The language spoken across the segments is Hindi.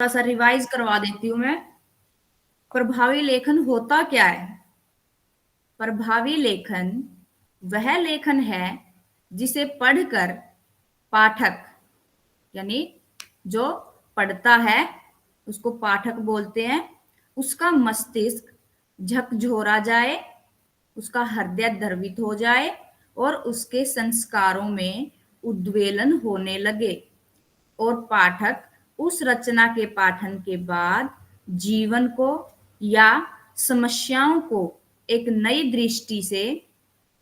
थोड़ा सा रिवाइज करवा देती हूँ मैं। प्रभावी लेखन होता क्या है? प्रभावी लेखन वह लेखन है जिसे पढ़कर पाठक, यानी जो पढ़ता है उसको पाठक बोलते हैं, उसका मस्तिष्क झकझोरा जाए, उसका हृदय द्रवित हो जाए और उसके संस्कारों में उद्वेलन होने लगे और पाठक उस रचना के पाठन के बाद जीवन को या समस्याओं को एक नई दृष्टि से,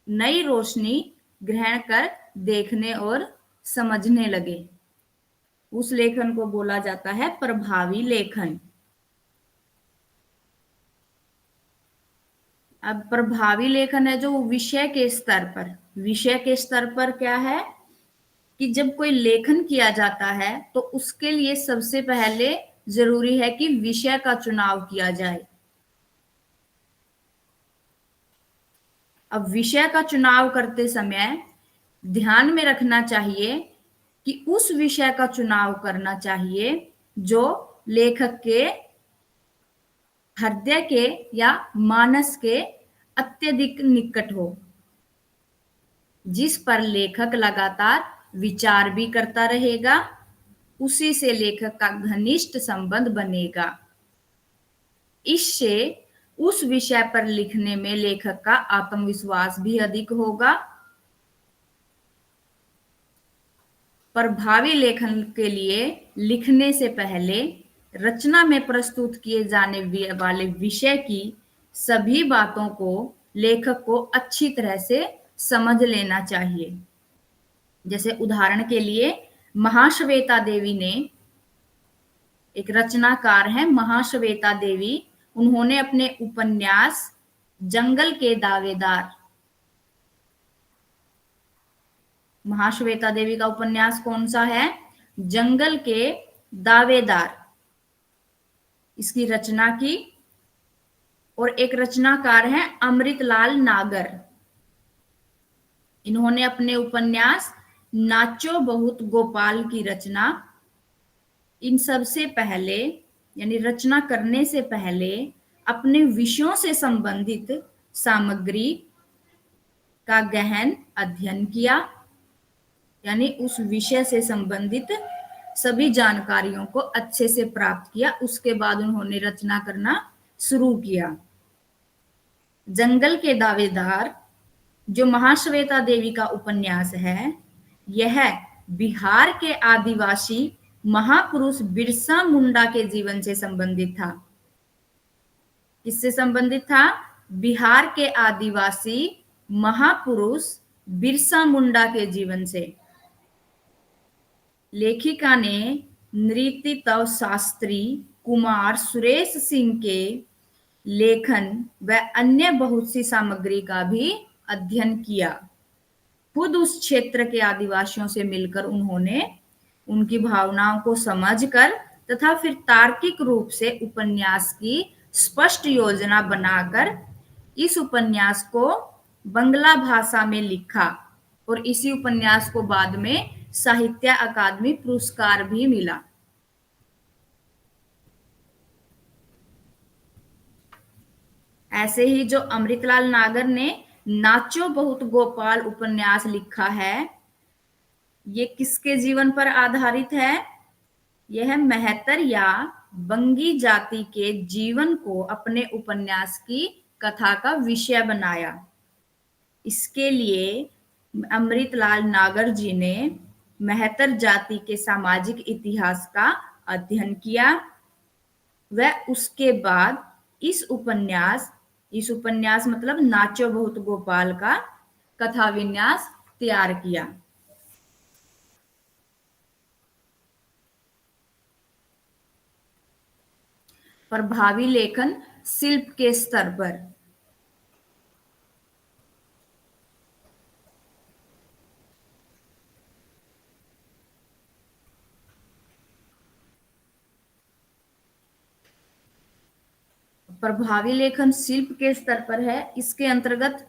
नई रोशनी ग्रहण कर देखने और समझने लगे। उस लेखन को बोला जाता है प्रभावी लेखन। अब प्रभावी लेखन है जो विषय के स्तर पर, विषय के स्तर पर क्या है कि जब कोई लेखन किया जाता है तो उसके लिए सबसे पहले जरूरी है कि विषय का चुनाव किया जाए। अब विषय का चुनाव करते समय ध्यान में रखना चाहिए कि उस विषय का चुनाव करना चाहिए जो लेखक के हृदय के या मानस के अत्यधिक निकट हो, जिस पर लेखक लगातार विचार भी करता रहेगा, उसी से लेखक का घनिष्ठ संबंध बनेगा। इससे उस विषय पर लिखने में लेखक का आत्मविश्वास भी अधिक होगा। प्रभावी लेखन के लिए लिखने से पहले रचना में प्रस्तुत किए जाने वाले विषय की सभी बातों को लेखक को अच्छी तरह से समझ लेना चाहिए। जैसे उदाहरण के लिए महाश्वेता देवी ने, एक रचनाकार है महाश्वेता देवी, उन्होंने अपने उपन्यास जंगल के दावेदार, महाश्वेता देवी का उपन्यास कौन सा है? जंगल के दावेदार, इसकी रचना की। और एक रचनाकार है अमृतलाल नागर, इन्होंने अपने उपन्यास नाचो बहुत गोपाल की रचना, इन सब से पहले यानी रचना करने से पहले अपने विषयों से संबंधित सामग्री का गहन अध्ययन किया, यानी उस विषय से संबंधित सभी जानकारियों को अच्छे से प्राप्त किया, उसके बाद उन्होंने रचना करना शुरू किया। जंगल के दावेदार जो महाश्वेता देवी का उपन्यास है, यह बिहार के आदिवासी महापुरुष बिरसा मुंडा के जीवन से संबंधित था। किससे संबंधित था? बिहार के आदिवासी महापुरुष बिरसा मुंडा के जीवन से। लेखिका ने नृत्य शास्त्री कुमार सुरेश सिंह के लेखन व अन्य बहुत सी सामग्री का भी अध्ययन किया। खुद उस क्षेत्र के आदिवासियों से मिलकर उन्होंने उनकी भावनाओं को समझकर तथा फिर तार्किक रूप से उपन्यास की स्पष्ट योजना बनाकर इस उपन्यास को बंगला भाषा में लिखा और इसी उपन्यास को बाद में साहित्य अकादमी पुरस्कार भी मिला। ऐसे ही जो अमृतलाल नागर ने नाचो बहुत गोपाल उपन्यास लिखा है, ये किसके जीवन पर आधारित है? यह मेहतर या बंगी जाति के जीवन को अपने उपन्यास की कथा का विषय बनाया। इसके लिए अमृतलाल नागर जी ने मेहतर जाति के सामाजिक इतिहास का अध्ययन किया व उसके बाद इस उपन्यास मतलब नाचो बहुत गोपाल का कथा विन्यास तैयार किया। प्रभावी लेखन शिल्प के स्तर पर। प्रभावी लेखन शिल्प के स्तर पर है। इसके अंतर्गत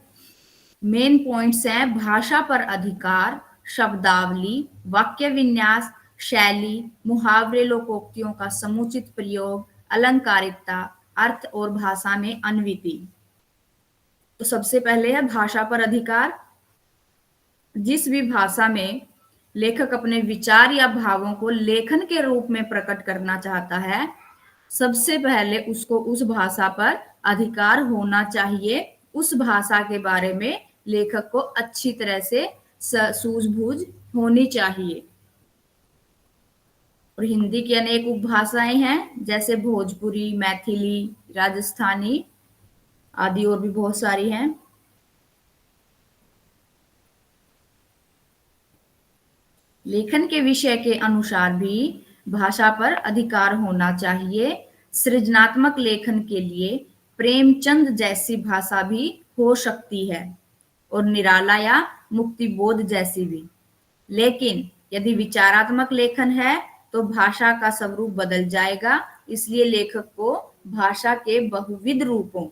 मेन पॉइंट्स हैं भाषा पर अधिकार, शब्दावली, वाक्य विन्यास, शैली, मुहावरे, लोकोक्तियों का समुचित प्रयोग, अलंकारिकता, अर्थ और भाषा में अन्विति। तो सबसे पहले है भाषा पर अधिकार। जिस भी भाषा में लेखक अपने विचार या भावों को लेखन के रूप में प्रकट करना चाहता है, सबसे पहले उसको उस भाषा पर अधिकार होना चाहिए। उस भाषा के बारे में लेखक को अच्छी तरह से सूझबूझ होनी चाहिए। और हिंदी की अनेक उपभाषाएं हैं, जैसे भोजपुरी, मैथिली, राजस्थानी आदि और भी बहुत सारी हैं। लेखन के विषय के अनुसार भी भाषा पर अधिकार होना चाहिए। सृजनात्मक लेखन के लिए प्रेमचंद जैसी भाषा भी हो सकती है और निराला या मुक्तिबोध जैसी भी। लेकिन यदि विचारात्मक लेखन है तो भाषा का स्वरूप बदल जाएगा। इसलिए लेखक को भाषा के बहुविध रूपों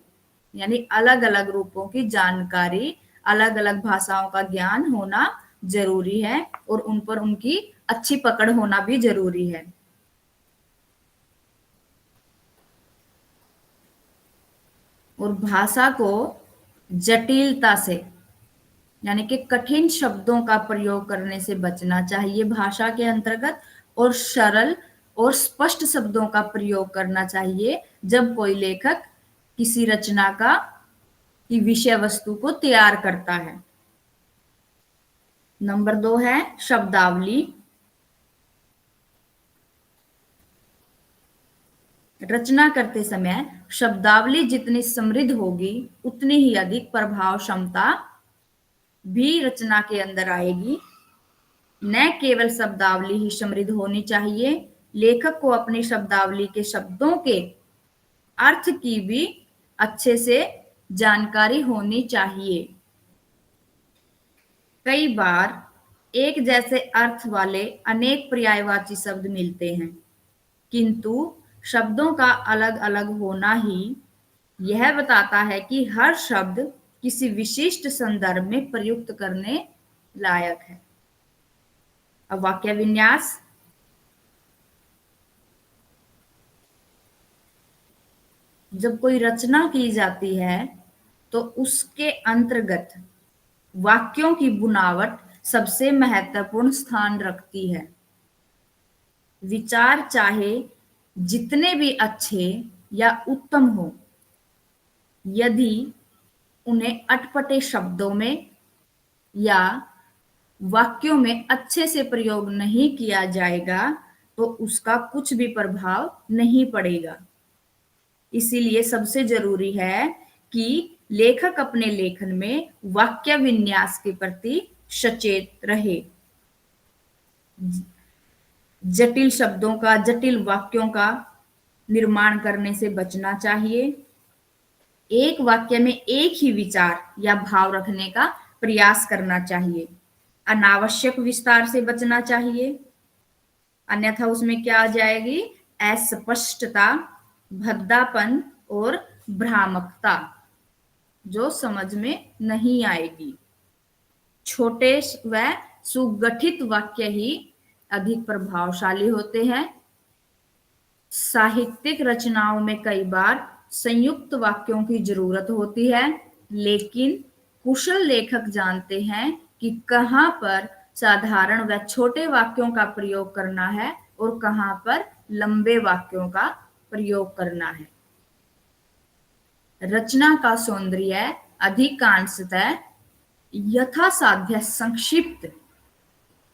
यानी अलग अलग रूपों की जानकारी, अलग अलग भाषाओं का ज्ञान होना जरूरी है और उन पर उनकी अच्छी पकड़ होना भी जरूरी है। और भाषा को जटिलता से यानी कि कठिन शब्दों का प्रयोग करने से बचना चाहिए भाषा के अंतर्गत, और सरल और स्पष्ट शब्दों का प्रयोग करना चाहिए जब कोई लेखक किसी रचना की विषय वस्तु को तैयार करता है। नंबर 2 है शब्दावली। रचना करते समय शब्दावली जितनी समृद्ध होगी उतनी ही अधिक प्रभाव क्षमता भी रचना के अंदर आएगी। न केवल शब्दावली ही समृद्ध होनी चाहिए, लेखक को अपनी शब्दावली के शब्दों के अर्थ की भी अच्छे से जानकारी होनी चाहिए। कई बार एक जैसे अर्थ वाले अनेक पर्यायवाची शब्द मिलते हैं, किंतु शब्दों का अलग अलग होना ही यह बताता है कि हर शब्द किसी विशिष्ट संदर्भ में प्रयुक्त करने लायक है। अब वाक्य विन्यास। जब कोई रचना की जाती है तो उसके अंतर्गत वाक्यों की बुनावट सबसे महत्वपूर्ण स्थान रखती है। विचार चाहे जितने भी अच्छे या उत्तम हो, यदि उन्हें अटपटे शब्दों में या वाक्यों में अच्छे से प्रयोग नहीं किया जाएगा तो उसका कुछ भी प्रभाव नहीं पड़ेगा। इसीलिए सबसे जरूरी है कि लेखक अपने लेखन में वाक्य विन्यास के प्रति सचेत रहे। जटिल शब्दों का, जटिल वाक्यों का निर्माण करने से बचना चाहिए। एक वाक्य में एक ही विचार या भाव रखने का प्रयास करना चाहिए। अनावश्यक विस्तार से बचना चाहिए, अन्यथा उसमें क्या आ जाएगी? अस्पष्टता, भद्दापन और भ्रामकता, जो समझ में नहीं आएगी। छोटे व सुगठित वाक्य ही अधिक प्रभावशाली होते हैं। साहित्यिक रचनाओं में कई बार संयुक्त वाक्यों की जरूरत होती है, लेकिन कुशल लेखक जानते हैं कि कहाँ पर साधारण व छोटे वाक्यों का प्रयोग करना है और कहाँ पर लंबे वाक्यों का प्रयोग करना है। रचना का सौंदर्य अधिकांशतः यथासाध्य संक्षिप्त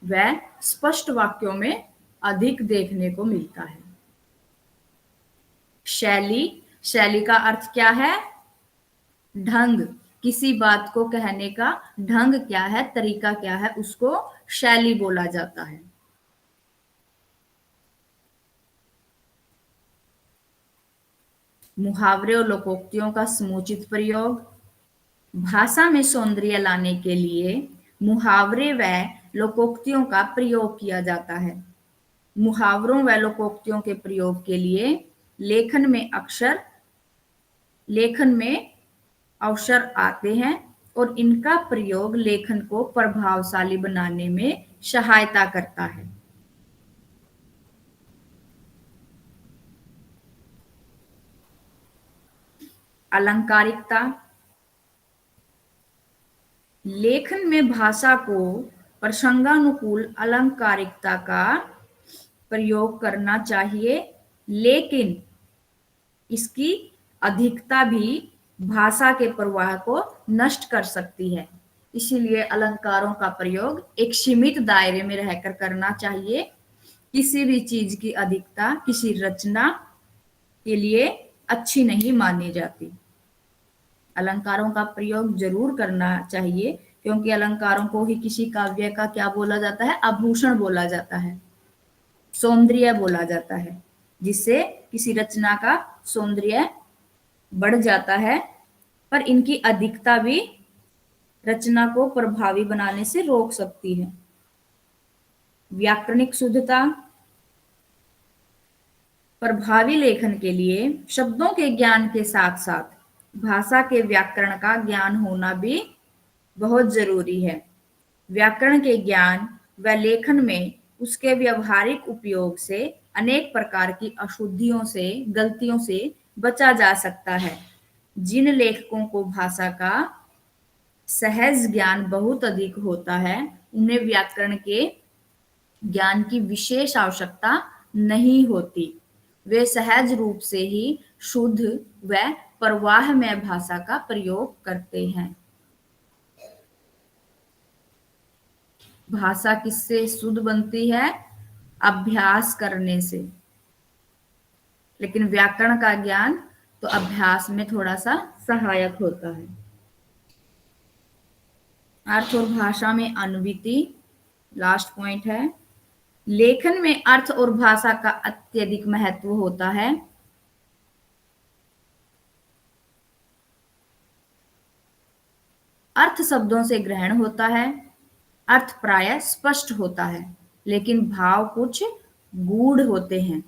व स्पष्ट वाक्यों में अधिक देखने को मिलता है। शैली, शैली का अर्थ क्या है? ढंग। किसी बात को कहने का ढंग क्या है, तरीका क्या है, उसको शैली बोला जाता है। मुहावरे और लोकोक्तियों का समुचित प्रयोग। भाषा में सौंदर्य लाने के लिए मुहावरे व लोकोक्तियों का प्रयोग किया जाता है। मुहावरों व लोकोक्तियों के प्रयोग के लिए लेखन में अवसर आते हैं और इनका प्रयोग लेखन को प्रभावशाली बनाने में सहायता करता है। अलंकारिकता, लेखन में भाषा को प्रसंगानुकूल अलंकारिकता का प्रयोग करना चाहिए, लेकिन इसकी अधिकता भी भाषा के प्रवाह को नष्ट कर सकती है। इसीलिए अलंकारों का प्रयोग एक सीमित दायरे में रहकर करना चाहिए। किसी भी चीज की अधिकता किसी रचना के लिए अच्छी नहीं मानी जाती। अलंकारों का प्रयोग जरूर करना चाहिए, क्योंकि अलंकारों को ही किसी काव्य का क्या बोला जाता है? आभूषण बोला जाता है, सौंदर्य बोला जाता है, जिससे किसी रचना का सौंदर्य बढ़ जाता है। पर इनकी अधिकता भी रचना को प्रभावी बनाने से रोक सकती है। व्याकरणिक शुद्धता, प्रभावी लेखन के लिए शब्दों के ज्ञान के साथ साथ भाषा के व्याकरण का ज्ञान होना भी बहुत जरूरी है। व्याकरण के ज्ञान व लेखन में उसके व्यवहारिक उपयोग से अनेक प्रकार की अशुद्धियों से, गलतियों से बचा जा सकता है। जिन लेखकों को भाषा का सहज ज्ञान बहुत अधिक होता है, उन्हें व्याकरण के ज्ञान की विशेष आवश्यकता नहीं होती। वे सहज रूप से ही शुद्ध व प्रवाहमय भाषा का प्रयोग करते हैं। भाषा किससे शुद्ध बनती है? अभ्यास करने से। लेकिन व्याकरण का ज्ञान तो अभ्यास में थोड़ा सा सहायक होता है। अर्थ और भाषा में अनुवृत्ति लास्ट पॉइंट है। लेखन में अर्थ और भाषा का अत्यधिक महत्व होता है। अर्थ शब्दों से ग्रहण होता है, अर्थ प्रायः स्पष्ट होता है, लेकिन भाव कुछ गूढ़ होते हैं।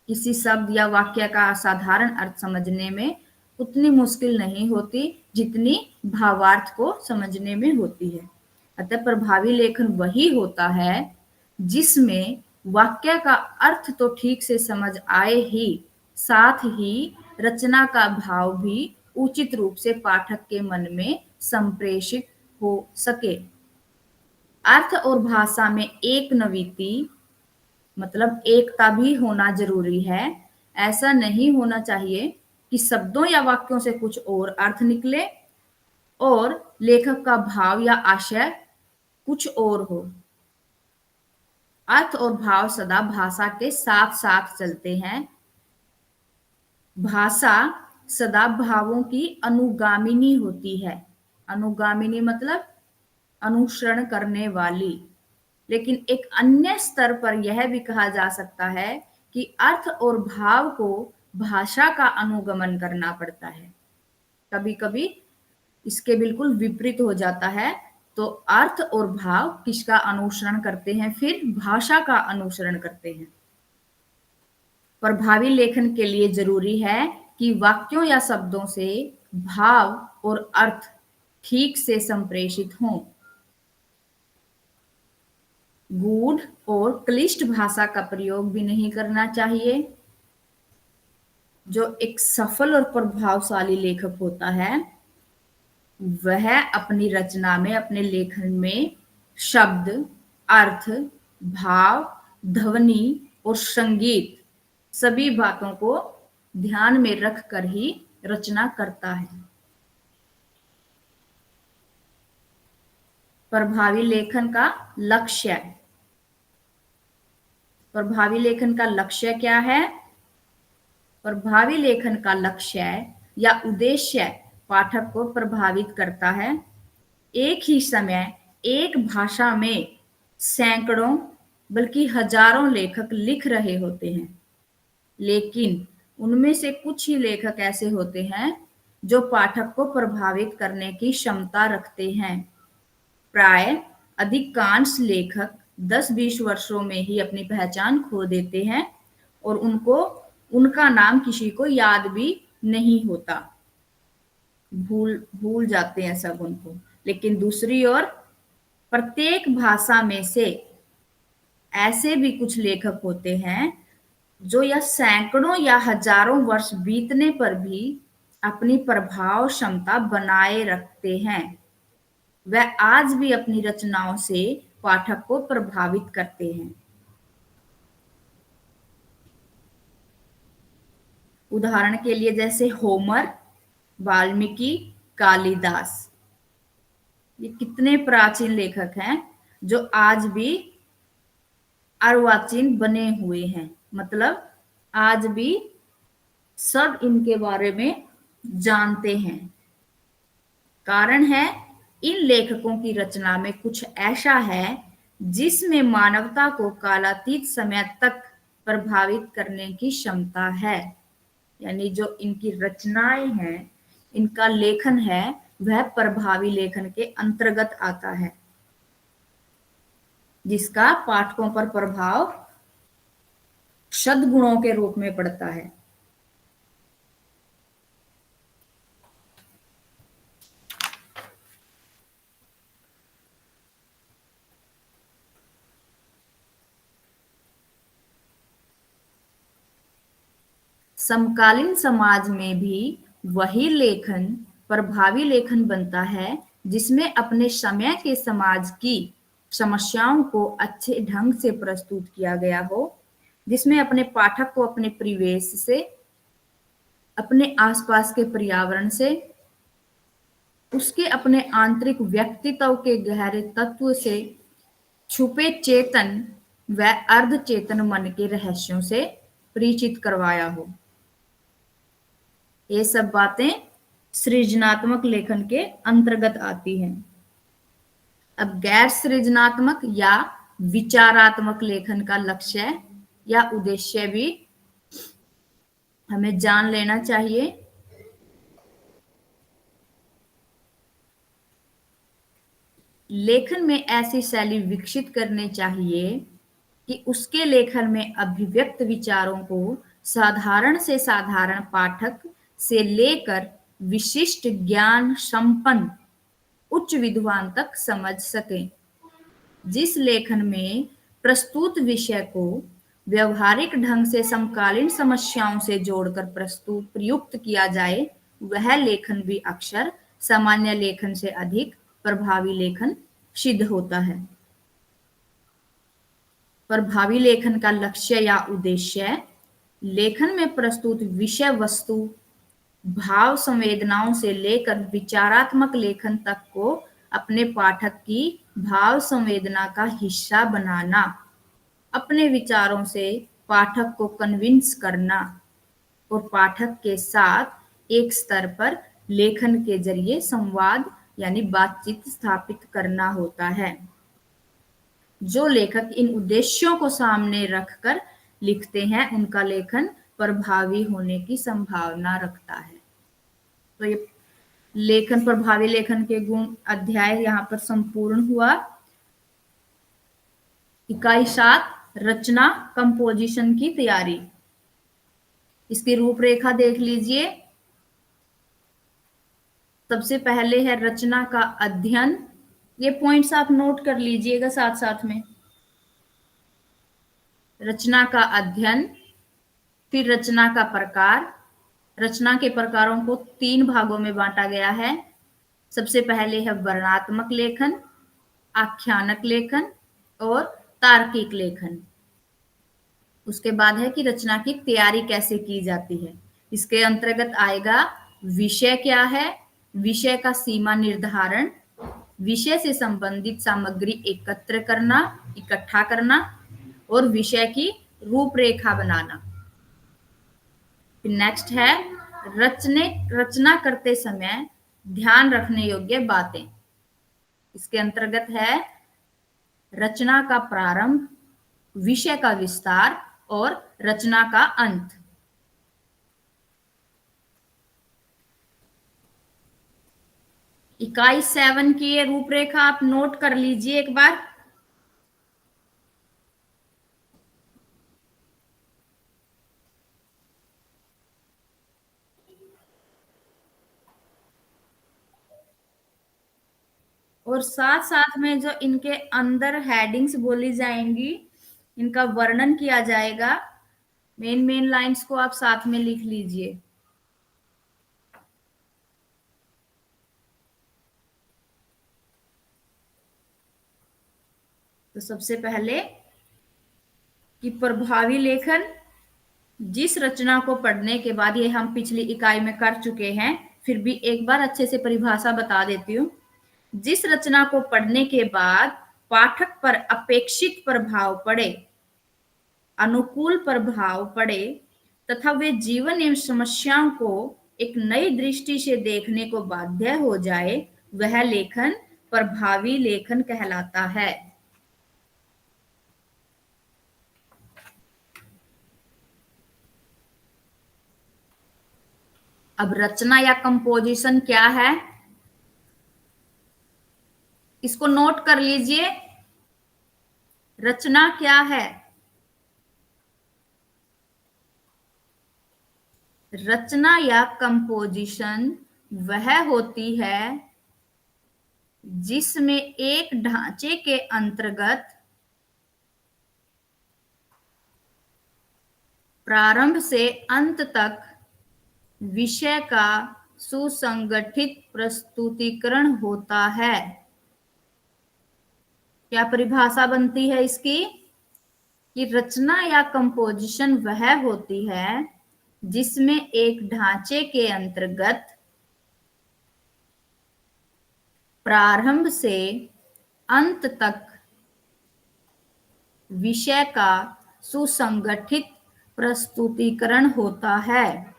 किसी शब्द या वाक्य का साधारण अर्थ समझने में उतनी मुश्किल नहीं होती जितनी भावार्थ को समझने में होती है। अतः प्रभावी लेखन वही होता है जिसमें वाक्य का अर्थ तो ठीक से समझ आए ही, साथ ही रचना का भाव भी उचित रूप से पाठक के मन में संप्रेषित हो सके। अर्थ और भाषा में एक नवीति मतलब एकता भी होना जरूरी है। ऐसा नहीं होना चाहिए कि शब्दों या वाक्यों से कुछ और अर्थ निकले और लेखक का भाव या आशय कुछ और हो। अर्थ और भाव सदा भाषा के साथ साथ चलते हैं। भाषा सदा भावों की अनुगामिनी होती है। अनुगामिनी मतलब अनुसरण करने वाली। लेकिन एक अन्य स्तर पर यह भी कहा जा सकता है कि अर्थ और भाव को भाषा का अनुगमन करना पड़ता है। कभी कभी इसके बिल्कुल विपरीत हो जाता है, तो अर्थ और भाव किसका अनुसरण करते हैं? फिर भाषा का अनुसरण करते हैं। प्रभावी लेखन के लिए जरूरी है कि वाक्यों या शब्दों से भाव और अर्थ ठीक से संप्रेषित हों। गूढ़ और क्लिष्ट भाषा का प्रयोग भी नहीं करना चाहिए। जो एक सफल और प्रभावशाली लेखक होता है, वह अपनी रचना में, अपने लेखन में शब्द, अर्थ, भाव, ध्वनि और संगीत सभी बातों को ध्यान में रख कर ही रचना करता है। प्रभावी लेखन का लक्ष्य। प्रभावी लेखन का लक्ष्य क्या है? प्रभावी लेखन का लक्ष्य या उद्देश्य पाठक को प्रभावित करता है। एक ही समय एक भाषा में सैकड़ों बल्कि हजारों लेखक लिख रहे होते हैं, लेकिन उनमें से कुछ ही लेखक ऐसे होते हैं जो पाठक को प्रभावित करने की क्षमता रखते हैं। प्राय अधिकांश लेखक 10-20 वर्षों में ही अपनी पहचान खो देते हैं और उनका नाम किसी को याद भी नहीं होता। भूल जाते हैं सब उनको। लेकिन दूसरी ओर प्रत्येक भाषा में से ऐसे भी कुछ लेखक होते हैं जो यह सैकड़ों या हजारों वर्ष बीतने पर भी अपनी प्रभाव क्षमता बनाए रखते हैं। वह आज भी अपनी रचनाओं से पाठक को प्रभावित करते हैं। उदाहरण के लिए जैसे होमर, वाल्मीकि, कालिदास, ये कितने प्राचीन लेखक हैं जो आज भी अर्वाचीन बने हुए हैं। मतलब आज भी सब इनके बारे में जानते हैं। कारण है इन लेखकों की रचना में कुछ ऐसा है जिसमें मानवता को कालातीत समय तक प्रभावित करने की क्षमता है। यानी जो इनकी रचनाएं हैं, इनका लेखन है, वह प्रभावी लेखन के अंतर्गत आता है, जिसका पाठकों पर प्रभाव सद्गुणों के रूप में पड़ता है। समकालीन समाज में भी वही लेखन प्रभावी लेखन बनता है जिसमें अपने समय के समाज की समस्याओं को अच्छे ढंग से प्रस्तुत किया गया हो, जिसमें अपने पाठक को अपने परिवेश से, अपने आसपास के पर्यावरण से, उसके अपने आंतरिक व्यक्तित्व के गहरे तत्व से, छुपे चेतन व अर्ध चेतन मन के रहस्यों से परिचित करवाया हो। ये सब बातें सृजनात्मक लेखन के अंतर्गत आती हैं। अब गैर सृजनात्मक या विचारात्मक लेखन का लक्ष्य या उद्देश्य भी हमें जान लेना चाहिए। लेखन में ऐसी शैली विकसित करनी चाहिए कि उसके लेखन में अभिव्यक्त विचारों को साधारण से साधारण पाठक से लेकर विशिष्ट ज्ञान संपन्न उच्च विद्वान तक समझ सकें। जिस लेखन में प्रस्तुत विषय को व्यवहारिक ढंग से समकालीन समस्याओं से जोड़कर प्रयुक्त किया जाए, वह लेखन भी अक्सर सामान्य लेखन से अधिक प्रभावी लेखन सिद्ध होता है। प्रभावी लेखन का लक्ष्य या उद्देश्य लेखन में प्रस्तुत विषय वस्तु, भाव संवेदनाओं से लेकर विचारात्मक लेखन तक को अपने पाठक की भाव संवेदना का हिस्सा बनाना, अपने विचारों से पाठक को कन्विंस करना और पाठक के साथ एक स्तर पर लेखन के जरिए संवाद यानी बातचीत स्थापित करना होता है। जो लेखक इन उद्देश्यों को सामने रखकर लिखते हैं, उनका लेखन प्रभावी होने की संभावना रखता है। तो ये लेखन, प्रभावी लेखन के गुण अध्याय यहाँ पर संपूर्ण हुआ। इकाई 7 रचना कंपोजिशन की तैयारी। इसकी रूपरेखा देख लीजिए। सबसे पहले है रचना का अध्ययन। ये पॉइंट्स आप नोट कर लीजिएगा साथ साथ में। रचना का अध्ययन, फिर रचना का प्रकार। रचना के प्रकारों को 3 भागों में बांटा गया है। सबसे पहले है वर्णनात्मक लेखन, आख्यानक लेखन और तार्किक लेखन। उसके बाद है कि रचना की तैयारी कैसे की जाती है। इसके अंतर्गत आएगा विषय क्या है, विषय का सीमा निर्धारण, विषय से संबंधित सामग्री एकत्र करना, इकट्ठा करना और विषय की रूपरेखा बनाना। फिर नेक्स्ट है रचना करते समय ध्यान रखने योग्य बातें। इसके अंतर्गत है रचना का प्रारंभ, विषय का विस्तार और रचना का अंत। इकाई 7 की ये रूपरेखा आप नोट कर लीजिए एक बार। और साथ साथ में जो इनके अंदर हेडिंग्स बोली जाएंगी, इनका वर्णन किया जाएगा। मेन लाइंस को आप साथ में लिख लीजिए। तो सबसे पहले कि प्रभावी लेखन, जिस रचना को पढ़ने के बाद, ये हम पिछली इकाई में कर चुके हैं, फिर भी एक बार अच्छे से परिभाषा बता देती हूँ। जिस रचना को पढ़ने के बाद पाठक पर अपेक्षित प्रभाव पड़े, अनुकूल प्रभाव पड़े तथा वे जीवन एवं समस्याओं को एक नई दृष्टि से देखने को बाध्य हो जाए, वह लेखन प्रभावी लेखन कहलाता है। अब रचना या कंपोजिशन क्या है, इसको नोट कर लीजिए। रचना क्या है? रचना या कंपोजिशन वह होती है जिसमें एक ढांचे के अंतर्गत प्रारंभ से अंत तक विषय का सुसंगठित प्रस्तुतिकरण होता है। क्या परिभाषा बनती है इसकी? कि रचना या कंपोजिशन वह होती है जिसमें एक ढांचे के अंतर्गत प्रारंभ से अंत तक विषय का सुसंगठित प्रस्तुतिकरण होता है।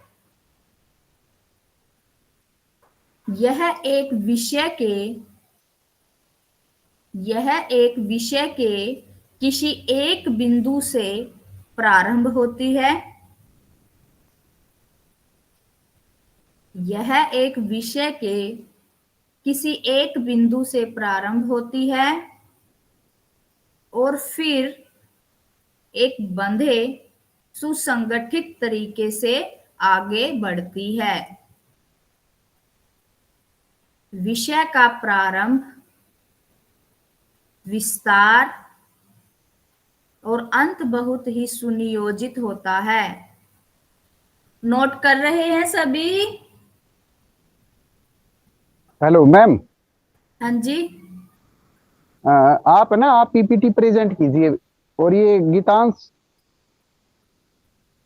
यह एक विषय के किसी एक बिंदु से प्रारंभ होती है। यह एक विषय के किसी एक बिंदु से प्रारंभ होती है और फिर एक बंधे सुसंगठित तरीके से आगे बढ़ती है। विषय का प्रारंभ, विस्तार और अंत बहुत ही सुनियोजित होता है। नोट कर रहे हैं सभी? Hello ma'am. हाँ जी। आप पीपीटी प्रेजेंट कीजिए। और ये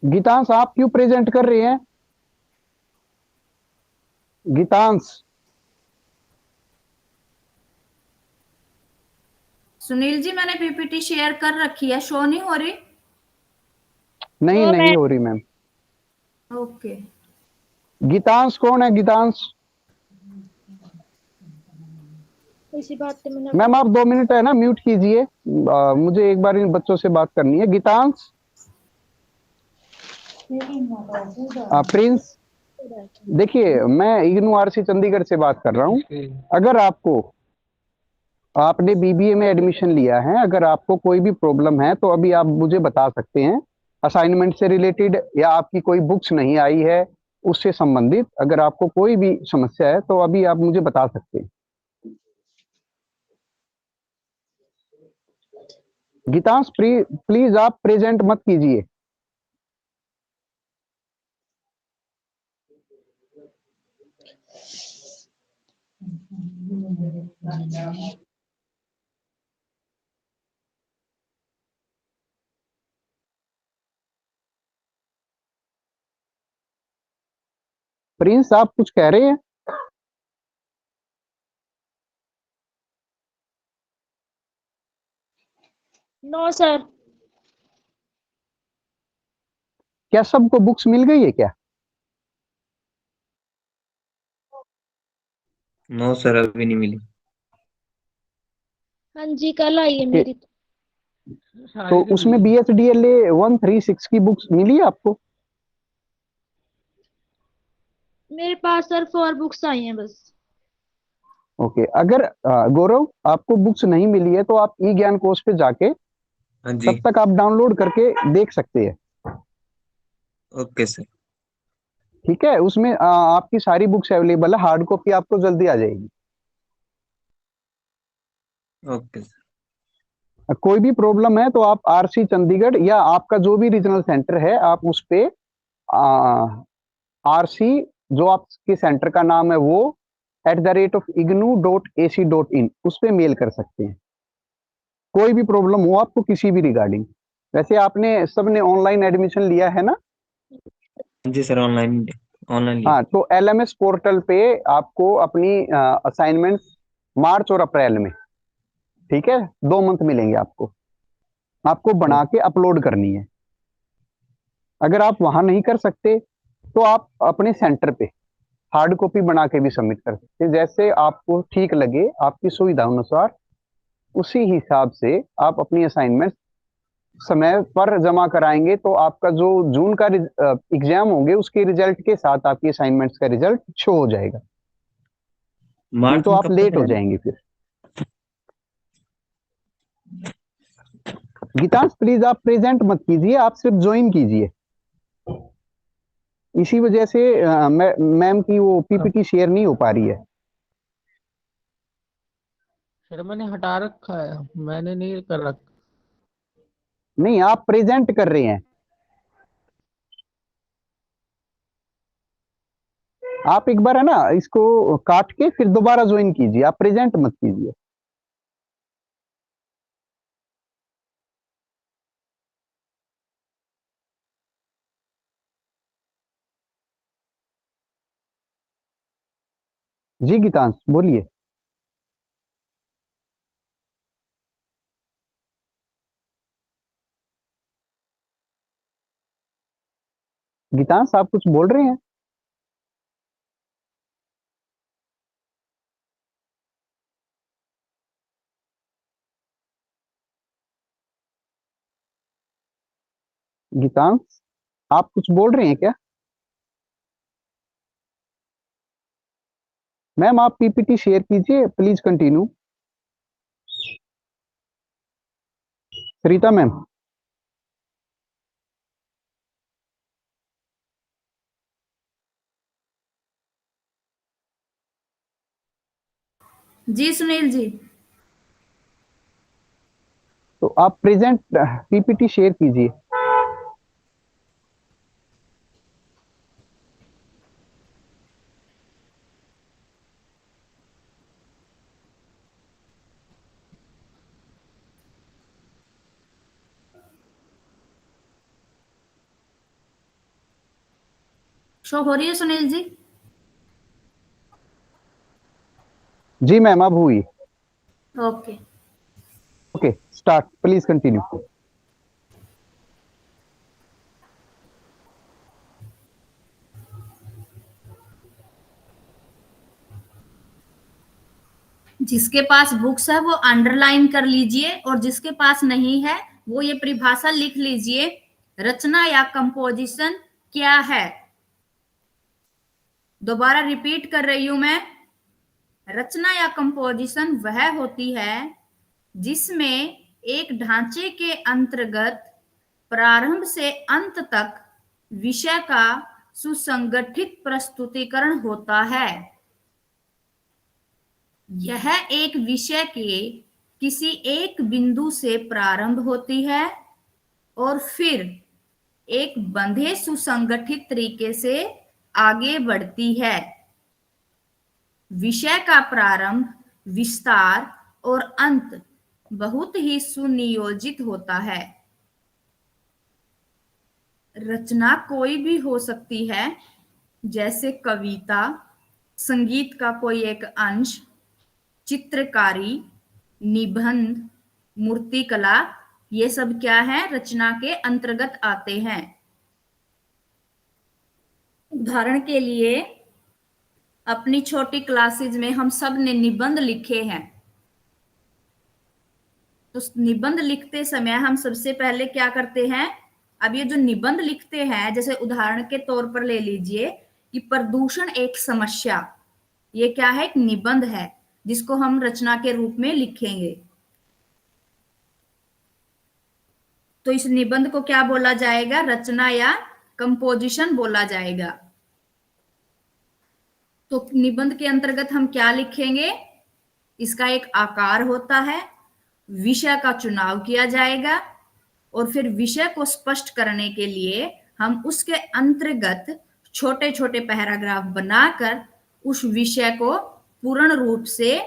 गीतांश आप क्यों प्रेजेंट कर रहे हैं? गीतांश। सुनील जी, मैंने पीपीटी शेयर कर रखी है, शो नहीं हो रही? नहीं हो रही मैम। ओके। गीतांश कौन है? गीतांश इसी बात पे मैंने मैम आप 2 मिनट है ना म्यूट कीजिए। मुझे एक बार इन बच्चों से बात करनी है। गीतांश, प्रिंस, देखिए मैं इग्नू आरसी चंडीगढ़ से बात कर रहा हूँ। अगर आपने बीबीए में एडमिशन लिया है, अगर आपको कोई भी प्रॉब्लम है तो अभी आप मुझे बता सकते हैं, असाइनमेंट से रिलेटेड या आपकी कोई बुक्स नहीं आई है उससे संबंधित। अगर आपको कोई भी समस्या है तो अभी आप मुझे बता सकते हैं। गीतांश प्लीज आप प्रेजेंट मत कीजिए। प्रिंस आप कुछ कह रहे हैं? No sir. क्या सबको बुक्स मिल गई है क्या? नो सर, अभी नहीं मिली। हाँ जी, कल आई है मेरी। तो उसमें BHDLA 136 की बुक्स मिली है आपको? मेरे पास सर 4 बुक्स आई हैं बस। ओके। अगर गौरव आपको बुक्स नहीं मिली है तो आप ई ज्ञान कोश पे जाके हाँ जी। तब तक आप डाउनलोड करके देख सकते हैं। Okay sir. ठीक है, उसमें आपकी सारी बुक्स अवेलेबल है। हार्ड कॉपी आपको जल्दी आ जाएगी। Okay sir. कोई भी प्रॉब्लम है तो आप आरसी चंडीगढ़ या आपका जो भी रीजनल सेंटर है आप उस पे आरसी जो आपके सेंटर का नाम है वो @ignu.ac.in उस पे मेल कर सकते हैं। कोई भी प्रॉब्लम हो आपको किसी भी रिगार्डिंग। वैसे आपने सबने ऑनलाइन एडमिशन लिया है ना? जी सर, ऑनलाइन ऑनलाइन लिया। हाँ, तो एलएमएस पोर्टल पे आपको अपनी असाइनमेंट्स मार्च और अप्रैल में, ठीक है, 2 मंथ मिलेंगे आपको, आपको बना के अपलोड करनी है। अगर आप वहां नहीं कर सकते तो आप अपने सेंटर पे हार्ड कॉपी बना के भी सबमिट कर सकते हैं, जैसे आपको ठीक लगे आपकी सुविधा अनुसार, उसी हिसाब से आप अपनी असाइनमेंट समय पर जमा कराएंगे तो आपका जो जून का एग्जाम होंगे उसके रिजल्ट के साथ आपकी असाइनमेंट्स का रिजल्ट शो हो जाएगा, नहीं मार्च तो में आप कब लेट तक हो है? जाएंगे फिर। गीतांश प्लीज आप प्रेजेंट मत कीजिए, आप सिर्फ ज्वाइन कीजिए। इसी वजह से मैम की वो पीपीटी शेयर नहीं हो पा रही है। सर मैंने हटा रखा है, मैंने नहीं कर रखा। नहीं, आप प्रेजेंट कर रहे हैं, आप एक बार है ना इसको काट के फिर दोबारा ज्वाइन कीजिए, आप प्रेजेंट मत कीजिए। जी गीतांश बोलिए। गीतांश आप कुछ बोल रहे हैं? गीतांश आप कुछ बोल रहे हैं क्या? मैम आप पीपीटी शेयर कीजिए, प्लीज कंटिन्यू। सरिता मैम। जी सुनील जी। तो आप प्रेजेंट पीपीटी शेयर कीजिए। शो हो रही है सुनील जी? जी मैम अब हुई। Okay. Okay start, please continue. जिसके पास बुक्स है वो अंडरलाइन कर लीजिए, और जिसके पास नहीं है वो ये परिभाषा लिख लीजिए, रचना या कंपोजिशन क्या है। दोबारा रिपीट कर रही हूं मैं, रचना या कंपोजिशन वह होती है जिसमें एक ढांचे के अंतर्गत प्रारंभ से अंत तक विषय का सुसंगठित प्रस्तुतिकरण होता है। यह एक विषय के किसी एक बिंदु से प्रारंभ होती है और फिर एक बंधे सुसंगठित तरीके से आगे बढ़ती है। विषय का प्रारंभ, विस्तार और अंत बहुत ही सुनियोजित होता है। रचना कोई भी हो सकती है, जैसे कविता, संगीत का कोई एक अंश, चित्रकारी, निबंध, मूर्तिकला, ये सब क्या है, रचना के अंतर्गत आते हैं। उदाहरण के लिए अपनी छोटी क्लासेज में हम सब ने निबंध लिखे हैं, तो निबंध लिखते समय हम सबसे पहले क्या करते हैं, अब ये जो निबंध लिखते हैं, जैसे उदाहरण के तौर पर ले लीजिए कि प्रदूषण एक समस्या, ये क्या है, एक निबंध है जिसको हम रचना के रूप में लिखेंगे। तो इस निबंध को क्या बोला जाएगा, रचना या कंपोजिशन बोला जाएगा। तो निबंध के अंतर्गत हम क्या लिखेंगे, इसका एक आकार होता है, विषय का चुनाव किया जाएगा और फिर विषय को स्पष्ट करने के लिए हम उसके अंतर्गत छोटे छोटे पैराग्राफ बनाकर उस विषय को पूर्ण रूप से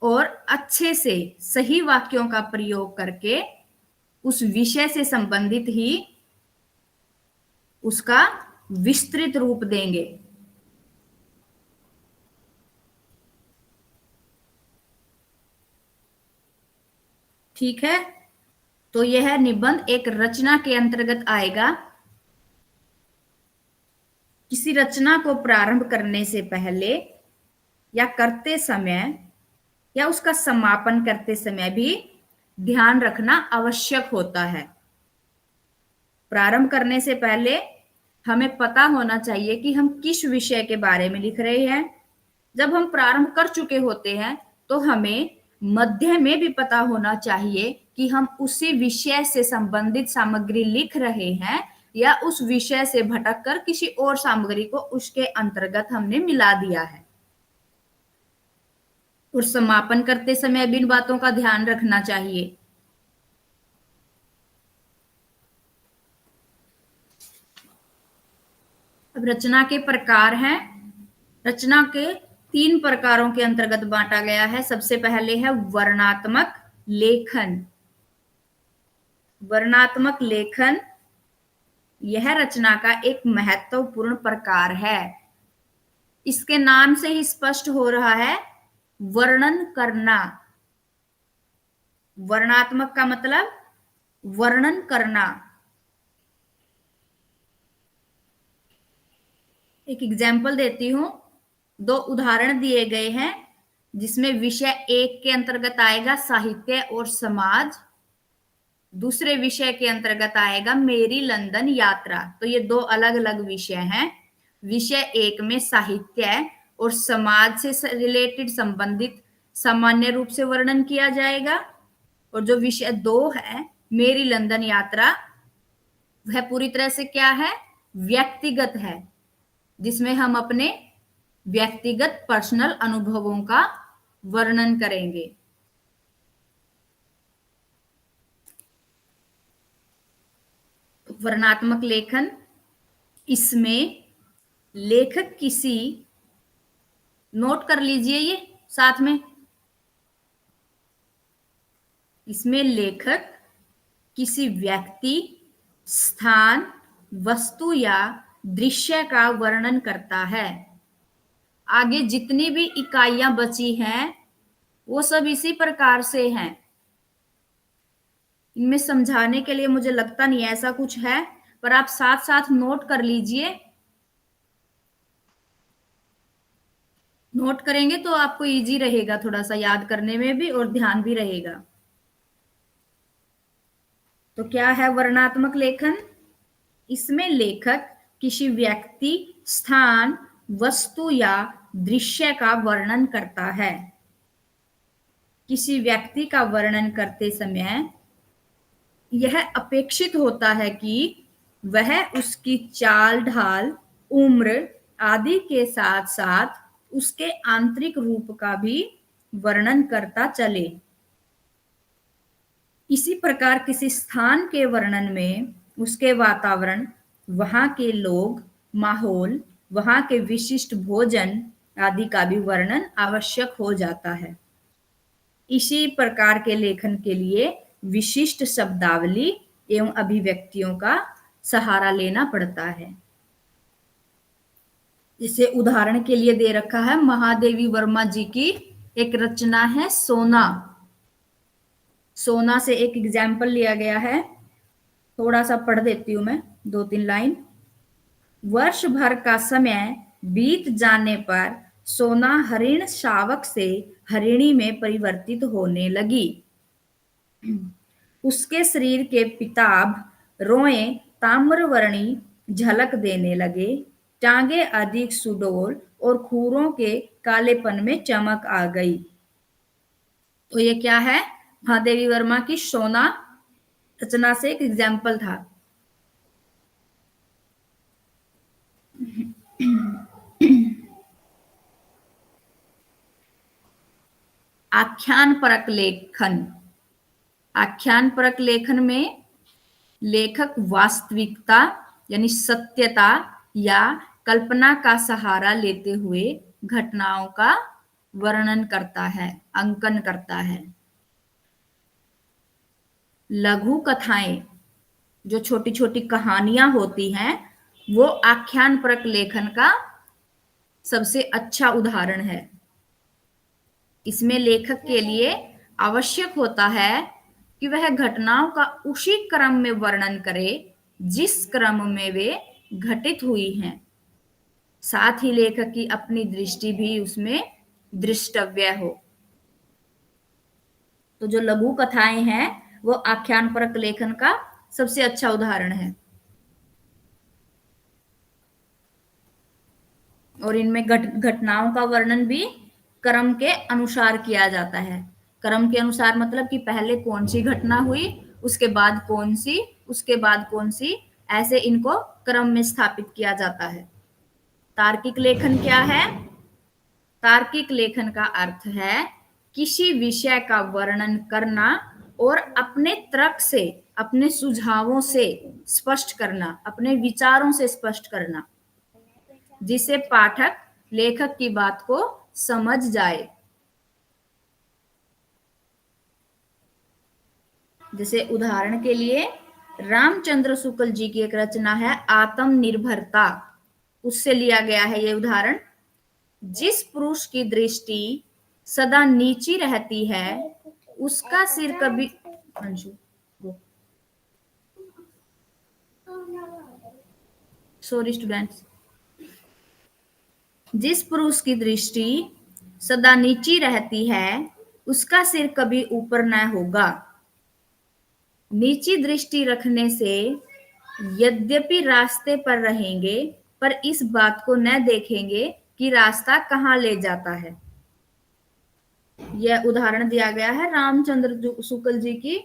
और अच्छे से सही वाक्यों का प्रयोग करके उस विषय से संबंधित ही उसका विस्तृत रूप देंगे। ठीक है, तो यह निबंध एक रचना के अंतर्गत आएगा। किसी रचना को प्रारंभ करने से पहले या करते समय या उसका समापन करते समय भी ध्यान रखना आवश्यक होता है। प्रारंभ करने से पहले हमें पता होना चाहिए कि हम किस विषय के बारे में लिख रहे हैं। जब हम प्रारंभ कर चुके होते हैं तो हमें मध्य में भी पता होना चाहिए कि हम उसी विषय से संबंधित सामग्री लिख रहे हैं या उस विषय से भटककर किसी और सामग्री को उसके अंतर्गत हमने मिला दिया है। और समापन करते समय भी इन बातों का ध्यान रखना चाहिए। अब रचना के प्रकार हैं। रचना के 3 प्रकारों के अंतर्गत बांटा गया है। सबसे पहले है वर्णनात्मक लेखन। वर्णनात्मक लेखन यह रचना का एक महत्वपूर्ण प्रकार है। इसके नाम से ही स्पष्ट हो रहा है, वर्णन करना। वर्णनात्मक का मतलब वर्णन करना। एक एग्जाम्पल देती हूं। 2 उदाहरण दिए गए हैं जिसमें विषय 1 के अंतर्गत आएगा साहित्य और समाज, दूसरे विषय के अंतर्गत आएगा मेरी लंदन यात्रा। तो ये 2 अलग अलग विषय हैं। विषय 1 में साहित्य और समाज से रिलेटेड संबंधित सामान्य रूप से वर्णन किया जाएगा, और जो विषय 2 है मेरी लंदन यात्रा, वह पूरी तरह से क्या है, व्यक्तिगत है, जिसमें हम अपने व्यक्तिगत पर्सनल अनुभवों का वर्णन करेंगे। वर्णनात्मक लेखन, इसमें लेखक किसी, नोट कर लीजिए ये साथ में, इसमें लेखक किसी व्यक्ति, स्थान, वस्तु या दृश्य का वर्णन करता है। आगे जितनी भी इकाइयां बची हैं वो सब इसी प्रकार से हैं। इनमें समझाने के लिए मुझे लगता नहीं ऐसा कुछ है, पर आप साथ साथ नोट कर लीजिए। नोट करेंगे तो आपको इजी रहेगा, थोड़ा सा याद करने में भी और ध्यान भी रहेगा। तो क्या है वर्णनात्मक लेखन? इसमें लेखक किसी व्यक्ति, स्थान, वस्तु या दृश्य का वर्णन करता है। किसी व्यक्ति का वर्णन करते समय यह अपेक्षित होता है कि वह उसकी चाल ढाल, उम्र आदि के साथ साथ उसके आंतरिक रूप का भी वर्णन करता चले। इसी प्रकार किसी स्थान के वर्णन में उसके वातावरण, वहां के लोग, माहौल, वहां के विशिष्ट भोजन आदि का भी वर्णन आवश्यक हो जाता है। इसी प्रकार के लेखन के लिए विशिष्ट शब्दावली एवं अभिव्यक्तियों का सहारा लेना पड़ता है। इसे उदाहरण के लिए दे रखा है, महादेवी वर्मा जी की एक रचना है सोना। सोना से एक एग्जाम्पल लिया गया है, थोड़ा सा पढ़ देती हूं मैं 2-3 लाइन। वर्ष भर का समय बीत जाने पर सोना हरिण शावक से हरिणी में परिवर्तित होने लगी। उसके शरीर के पिताभ, रोएं ताम्रवर्णी झलक देने लगे, टांगे अधिक सुडौल और खुरों के कालेपन में चमक आ गई। तो ये क्या है, महादेवी वर्मा की सोना रचना से एक एग्जाम्पल था। आख्यान परक लेखन। आख्यान परक लेखन में लेखक वास्तविकता यानी सत्यता या कल्पना का सहारा लेते हुए घटनाओं का वर्णन करता है, अंकन करता है। लघु कथाएं, जो छोटी छोटी कहानियां होती हैं, वो आख्यान परक लेखन का सबसे अच्छा उदाहरण है। इसमें लेखक के लिए आवश्यक होता है कि वह घटनाओं का उसी क्रम में वर्णन करे जिस क्रम में वे घटित हुई हैं। साथ ही लेखक की अपनी दृष्टि भी उसमें दृष्टव्य हो। तो जो लघु कथाएं हैं वो आख्यान परक लेखन का सबसे अच्छा उदाहरण है। और इनमें घटनाओं का वर्णन भी क्रम के अनुसार किया जाता है। क्रम के अनुसार मतलब कि पहले कौन सी घटना हुई, उसके बाद कौन सी, उसके बाद कौन सी, ऐसे इनको क्रम में स्थापित किया जाता है। तार्किक लेखन क्या है? तार्किक लेखन का अर्थ है किसी विषय का वर्णन करना और अपने तर्क से, अपने सुझावों से स्पष्ट करना, अपने विचारों से स्पष्ट करना, जिससे पाठक लेखक की बात को समझ जाए। जैसे उदाहरण के लिए रामचंद्र शुक्ल जी की एक रचना है आत्मनिर्भरता, उससे लिया गया है ये उदाहरण। जिस पुरुष की दृष्टि सदा नीची रहती है उसका सिर कभी, सॉरी स्टूडेंट्स, जिस पुरुष की दृष्टि सदा नीची रहती है उसका सिर कभी ऊपर न होगा। नीची दृष्टि रखने से यद्यपि रास्ते पर रहेंगे पर इस बात को न देखेंगे कि रास्ता कहाँ ले जाता है। यह उदाहरण दिया गया है रामचंद्र शुक्ल जी की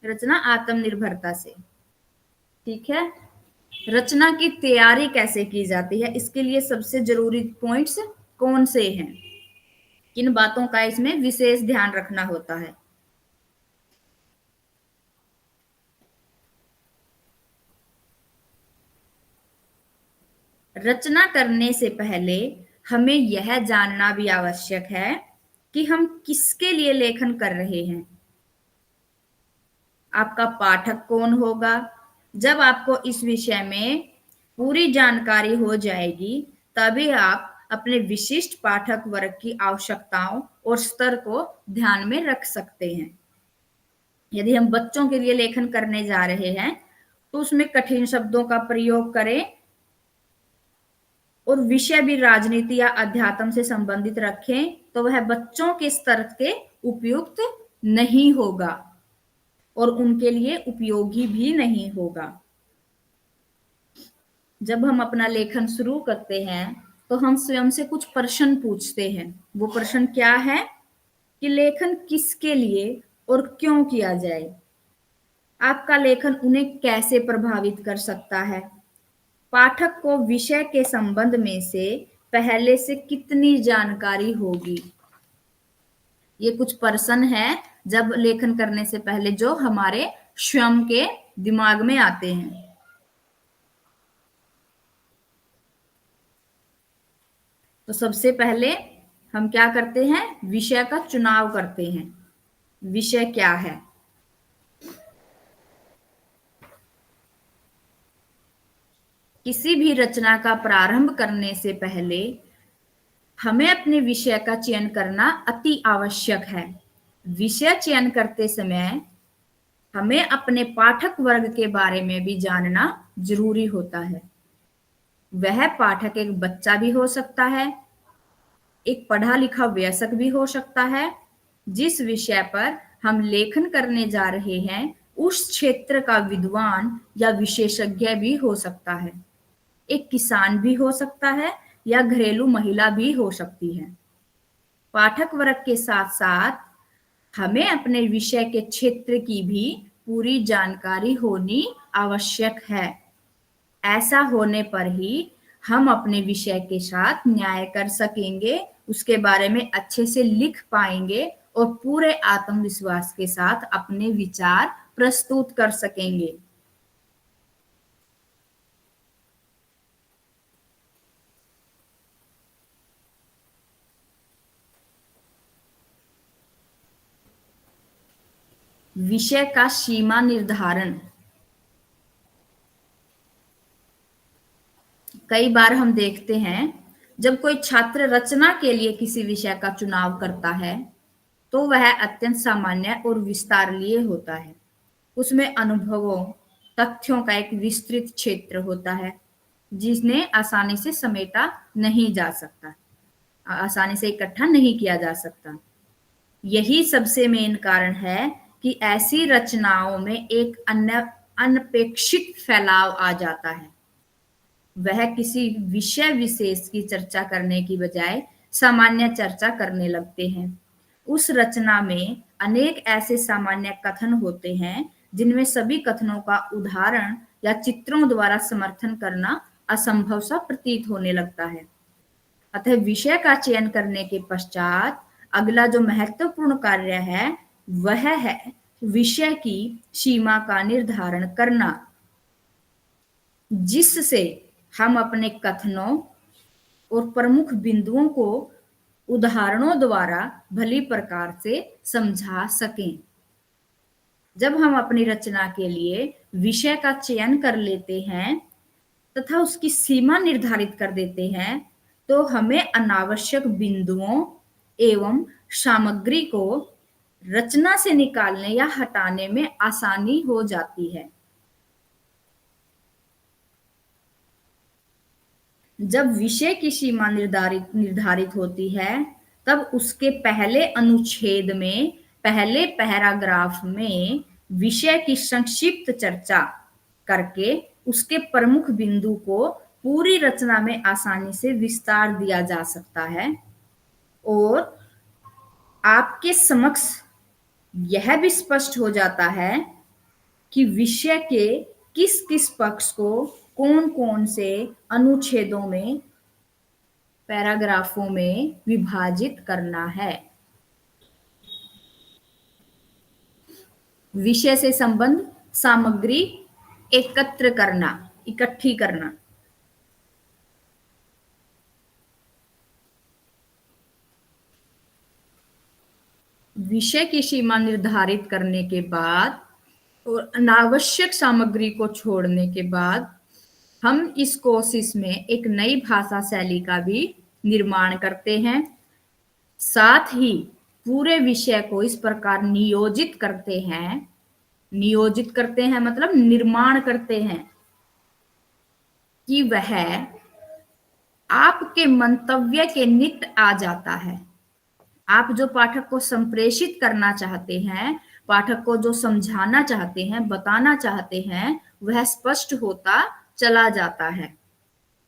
रचना आत्मनिर्भरता से। ठीक है, रचना की तैयारी कैसे की जाती है, इसके लिए सबसे जरूरी पॉइंट्स कौन से हैं, किन बातों का इसमें विशेष ध्यान रखना होता है। रचना करने से पहले हमें यह जानना भी आवश्यक है कि हम किसके लिए लेखन कर रहे हैं। आपका पाठक कौन होगा? जब आपको इस विषय में पूरी जानकारी हो जाएगी तभी आप अपने विशिष्ट पाठक वर्ग की आवश्यकताओं और स्तर को ध्यान में रख सकते हैं। यदि हम बच्चों के लिए लेखन करने जा रहे हैं तो उसमें कठिन शब्दों का प्रयोग करें और विषय भी राजनीति या अध्यात्म से संबंधित रखें तो वह बच्चों के स्तर के उपयुक्त नहीं होगा और उनके लिए उपयोगी भी नहीं होगा। जब हम अपना लेखन शुरू करते हैं तो हम स्वयं से कुछ प्रश्न पूछते हैं। वो प्रश्न क्या है कि लेखन किसके लिए और क्यों किया जाए? आपका लेखन उन्हें कैसे प्रभावित कर सकता है? पाठक को विषय के संबंध में से पहले से कितनी जानकारी होगी? ये कुछ प्रश्न है जब लेखन करने से पहले जो हमारे स्वयं के दिमाग में आते हैं। तो सबसे पहले हम क्या करते हैं? विषय का चुनाव करते हैं। विषय क्या है? किसी भी रचना का प्रारंभ करने से पहले हमें अपने विषय का चयन करना अति आवश्यक है। विषय चयन करते समय हमें अपने पाठक वर्ग के बारे में भी जानना जरूरी होता है। वह पाठक एक बच्चा भी हो सकता है, एक पढ़ा लिखा वयस्क भी हो सकता है। जिस विषय पर हम लेखन करने जा रहे हैं उस क्षेत्र का विद्वान या विशेषज्ञ भी हो सकता है। एक किसान भी हो सकता है या घरेलू महिला भी हो सकती है। पाठक वर्ग के साथ साथ हमें अपने विषय के क्षेत्र की भी पूरी जानकारी होनी आवश्यक है। ऐसा होने पर ही हम अपने विषय के साथ न्याय कर सकेंगे, उसके बारे में अच्छे से लिख पाएंगे और पूरे आत्मविश्वास के साथ अपने विचार प्रस्तुत कर सकेंगे। विषय का सीमा निर्धारण। कई बार हम देखते हैं जब कोई छात्र रचना के लिए किसी विषय का चुनाव करता है तो वह अत्यंत सामान्य और विस्तारलीय होता है। उसमें अनुभवों, तथ्यों का एक विस्तृत क्षेत्र होता है जिन्हें आसानी से समेटा नहीं जा सकता, आसानी से इकट्ठा नहीं किया जा सकता। यही सबसे मेन कारण है कि ऐसी रचनाओं में एक अनपेक्षित फैलाव आ जाता है। वह किसी विषय विशेष की चर्चा करने की बजाय सामान्य चर्चा करने लगते हैं। उस रचना में अनेक ऐसे सामान्य कथन होते हैं जिनमें सभी कथनों का उदाहरण या चित्रों द्वारा समर्थन करना असंभव सा प्रतीत होने लगता है। अतः विषय का चयन करने के पश्चात अगला जो महत्वपूर्ण कार्य है वह है विषय की सीमा का निर्धारण करना, जिससे हम अपने कथनों और प्रमुख बिंदुओं को उदाहरणों द्वारा भली प्रकार से समझा सकें। जब हम अपनी रचना के लिए विषय का चयन कर लेते हैं तथा उसकी सीमा निर्धारित कर देते हैं तो हमें अनावश्यक बिंदुओं एवं सामग्री को रचना से निकालने या हटाने में आसानी हो जाती है। जब विषय की सीमा निर्धारित होती है तब उसके पहले अनुच्छेद में, पहले पैराग्राफ में विषय की संक्षिप्त चर्चा करके उसके प्रमुख बिंदु को पूरी रचना में आसानी से विस्तार दिया जा सकता है और आपके समक्ष यह भी स्पष्ट हो जाता है कि विषय के किस किस पक्ष को कौन कौन से अनुच्छेदों में, पैराग्राफों में विभाजित करना है। विषय से संबंध सामग्री एकत्र करना, इकट्ठी करना। विषय की सीमा निर्धारित करने के बाद और अनावश्यक सामग्री को छोड़ने के बाद हम इस कोशिश में एक नई भाषा शैली का भी निर्माण करते हैं। साथ ही पूरे विषय को इस प्रकार नियोजित करते हैं मतलब निर्माण करते हैं कि वह आपके मंतव्य के निकट आ जाता है। आप जो पाठक को संप्रेषित करना चाहते हैं, पाठक को जो समझाना चाहते हैं, बताना चाहते हैं, वह स्पष्ट होता चला जाता है।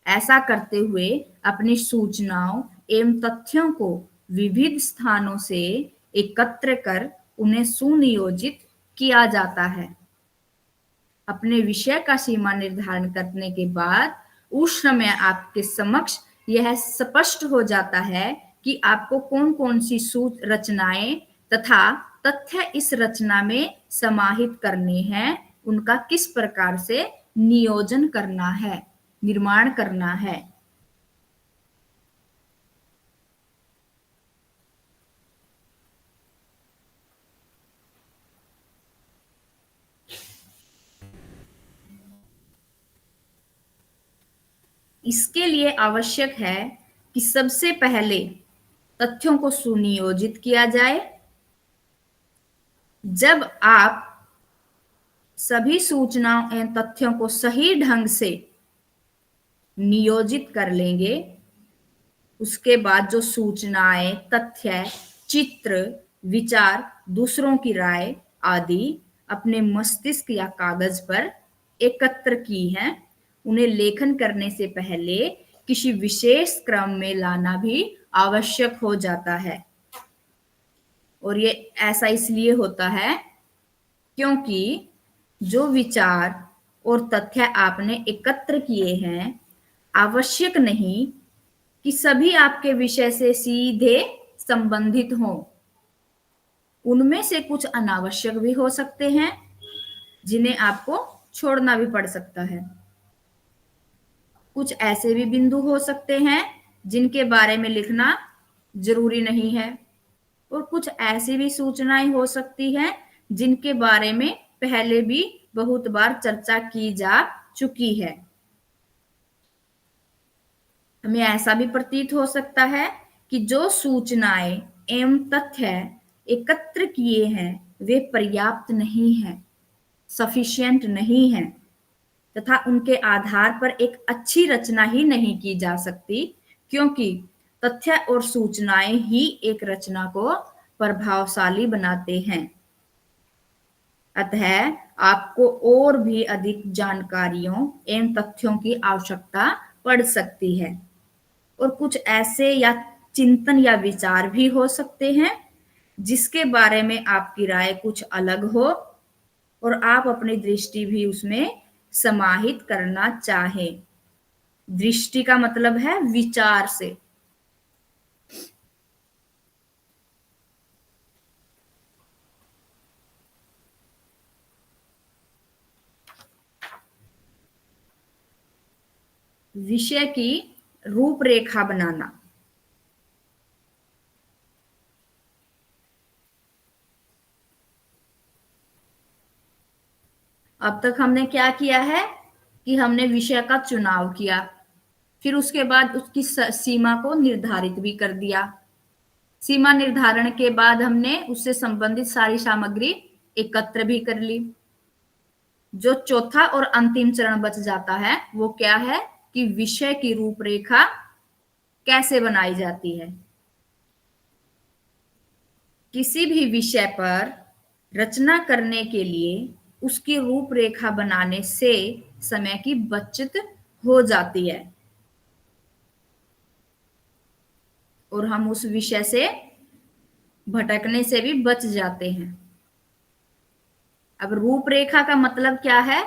ऐसा करते हुए अपनी सूचनाओं एवं तथ्यों को विविध स्थानों से एकत्र कर उन्हें सुनियोजित किया जाता है। अपने विषय का सीमा निर्धारण करने के बाद उस समय आपके समक्ष यह स्पष्ट हो जाता है कि आपको कौन कौन सी रचनाएं तथा तथ्य इस रचना में समाहित करने हैं, उनका किस प्रकार से नियोजन करना है, निर्माण करना है। इसके लिए आवश्यक है कि सबसे पहले तथ्यों को सुनियोजित किया जाए। जब आप सभी सूचनाओं एवं तथ्यों को सही ढंग से नियोजित कर लेंगे, उसके बाद जो सूचनाएं, तथ्य, चित्र, विचार, दूसरों की राय आदि अपने मस्तिष्क या कागज पर एकत्र की हैं, उन्हें लेखन करने से पहले किसी विशेष क्रम में लाना भी आवश्यक हो जाता है। और ये ऐसा इसलिए होता है क्योंकि जो विचार और तथ्य आपने एकत्र किए हैं, आवश्यक नहीं कि सभी आपके विषय से सीधे संबंधित हों। उनमें से कुछ अनावश्यक भी हो सकते हैं जिन्हें आपको छोड़ना भी पड़ सकता है। कुछ ऐसे भी बिंदु हो सकते हैं जिनके बारे में लिखना जरूरी नहीं है और कुछ ऐसी भी सूचनाएं हो सकती हैं जिनके बारे में पहले भी बहुत बार चर्चा की जा चुकी है। हमें ऐसा भी प्रतीत हो सकता है कि जो सूचनाएं एवं तथ्य एकत्र किए हैं वे पर्याप्त नहीं हैं, सफिशिएंट नहीं हैं, तथा उनके आधार पर एक अच्छी रचना ही नहीं की जा सकती, क्योंकि तथ्य और सूचनाएं ही एक रचना को प्रभावशाली बनाते हैं। अतः आपको और भी अधिक जानकारियों एवं तथ्यों की आवश्यकता पड़ सकती है, और कुछ ऐसे या चिंतन या विचार भी हो सकते हैं जिसके बारे में आपकी राय कुछ अलग हो और आप अपनी दृष्टि भी उसमें समाहित करना चाहें। दृष्टि का मतलब है विचार से। विषय की रूपरेखा बनाना। अब तक हमने क्या किया है कि हमने विषय का चुनाव किया, फिर उसके बाद उसकी सीमा को निर्धारित भी कर दिया। सीमा निर्धारण के बाद हमने उससे संबंधित सारी सामग्री एकत्र भी कर ली। जो चौथा और अंतिम चरण बच जाता है वो क्या है कि विषय की रूपरेखा कैसे बनाई जाती है। किसी भी विषय पर रचना करने के लिए उसकी रूपरेखा बनाने से समय की बचत हो जाती है और हम उस विषय से भटकने से भी बच जाते हैं। अब रूपरेखा का मतलब क्या है,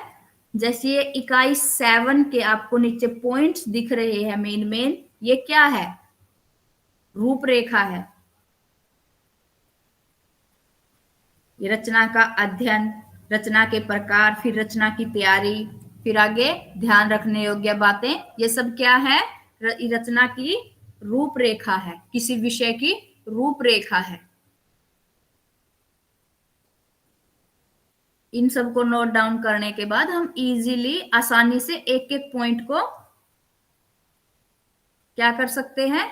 जैसे ये इकाई 7 के आपको नीचे पॉइंट्स दिख रहे हैं मेन, ये क्या है, रूपरेखा है। ये रचना का अध्ययन, रचना के प्रकार, फिर रचना की तैयारी, फिर आगे ध्यान रखने योग्य बातें, ये सब क्या है, रचना की रूपरेखा है, किसी विषय की रूपरेखा है। इन सबको नोट डाउन करने के बाद हम इजीली आसानी से एक एक पॉइंट को क्या कर सकते हैं,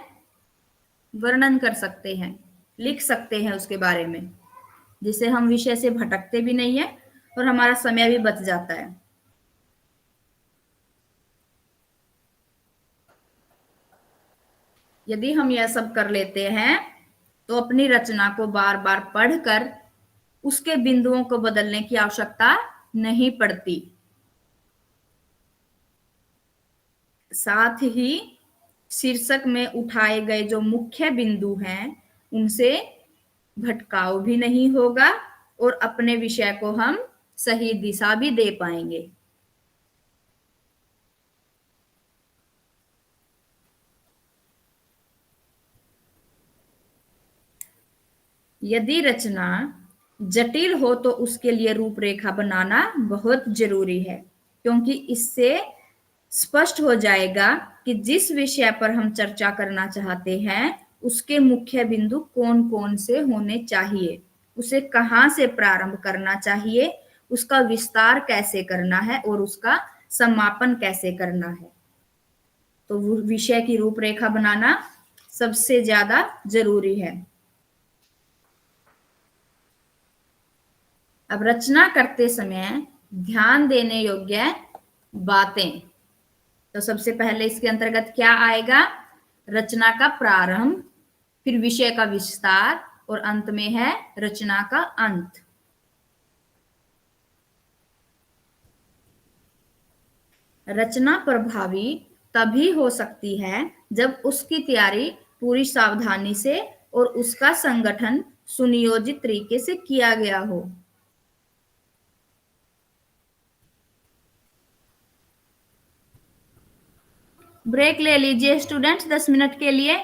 वर्णन कर सकते हैं, लिख सकते हैं उसके बारे में, जिससे हम विषय से भटकते भी नहीं है और हमारा समय भी बच जाता है। यदि हम यह सब कर लेते हैं तो अपनी रचना को बार बार पढ़कर उसके बिंदुओं को बदलने की आवश्यकता नहीं पड़ती। साथ ही शीर्षक में उठाए गए जो मुख्य बिंदु हैं उनसे भटकाव भी नहीं होगा और अपने विषय को हम सही दिशा भी दे पाएंगे। यदि रचना जटिल हो तो उसके लिए रूपरेखा बनाना बहुत जरूरी है, क्योंकि इससे स्पष्ट हो जाएगा कि जिस विषय पर हम चर्चा करना चाहते हैं उसके मुख्य बिंदु कौन कौन से होने चाहिए, उसे कहाँ से प्रारंभ करना चाहिए, उसका विस्तार कैसे करना है और उसका समापन कैसे करना है। तो विषय की रूपरेखा बनाना सबसे ज्यादा जरूरी है। अब रचना करते समय ध्यान देने योग्य बातें, तो सबसे पहले इसके अंतर्गत क्या आएगा, रचना का प्रारंभ, फिर विषय का विस्तार और अंत में है रचना का अंत। रचना प्रभावी तभी हो सकती है जब उसकी तैयारी पूरी सावधानी से और उसका संगठन सुनियोजित तरीके से किया गया हो। ब्रेक ले लीजिए स्टूडेंट्स 10 मिनट के लिए।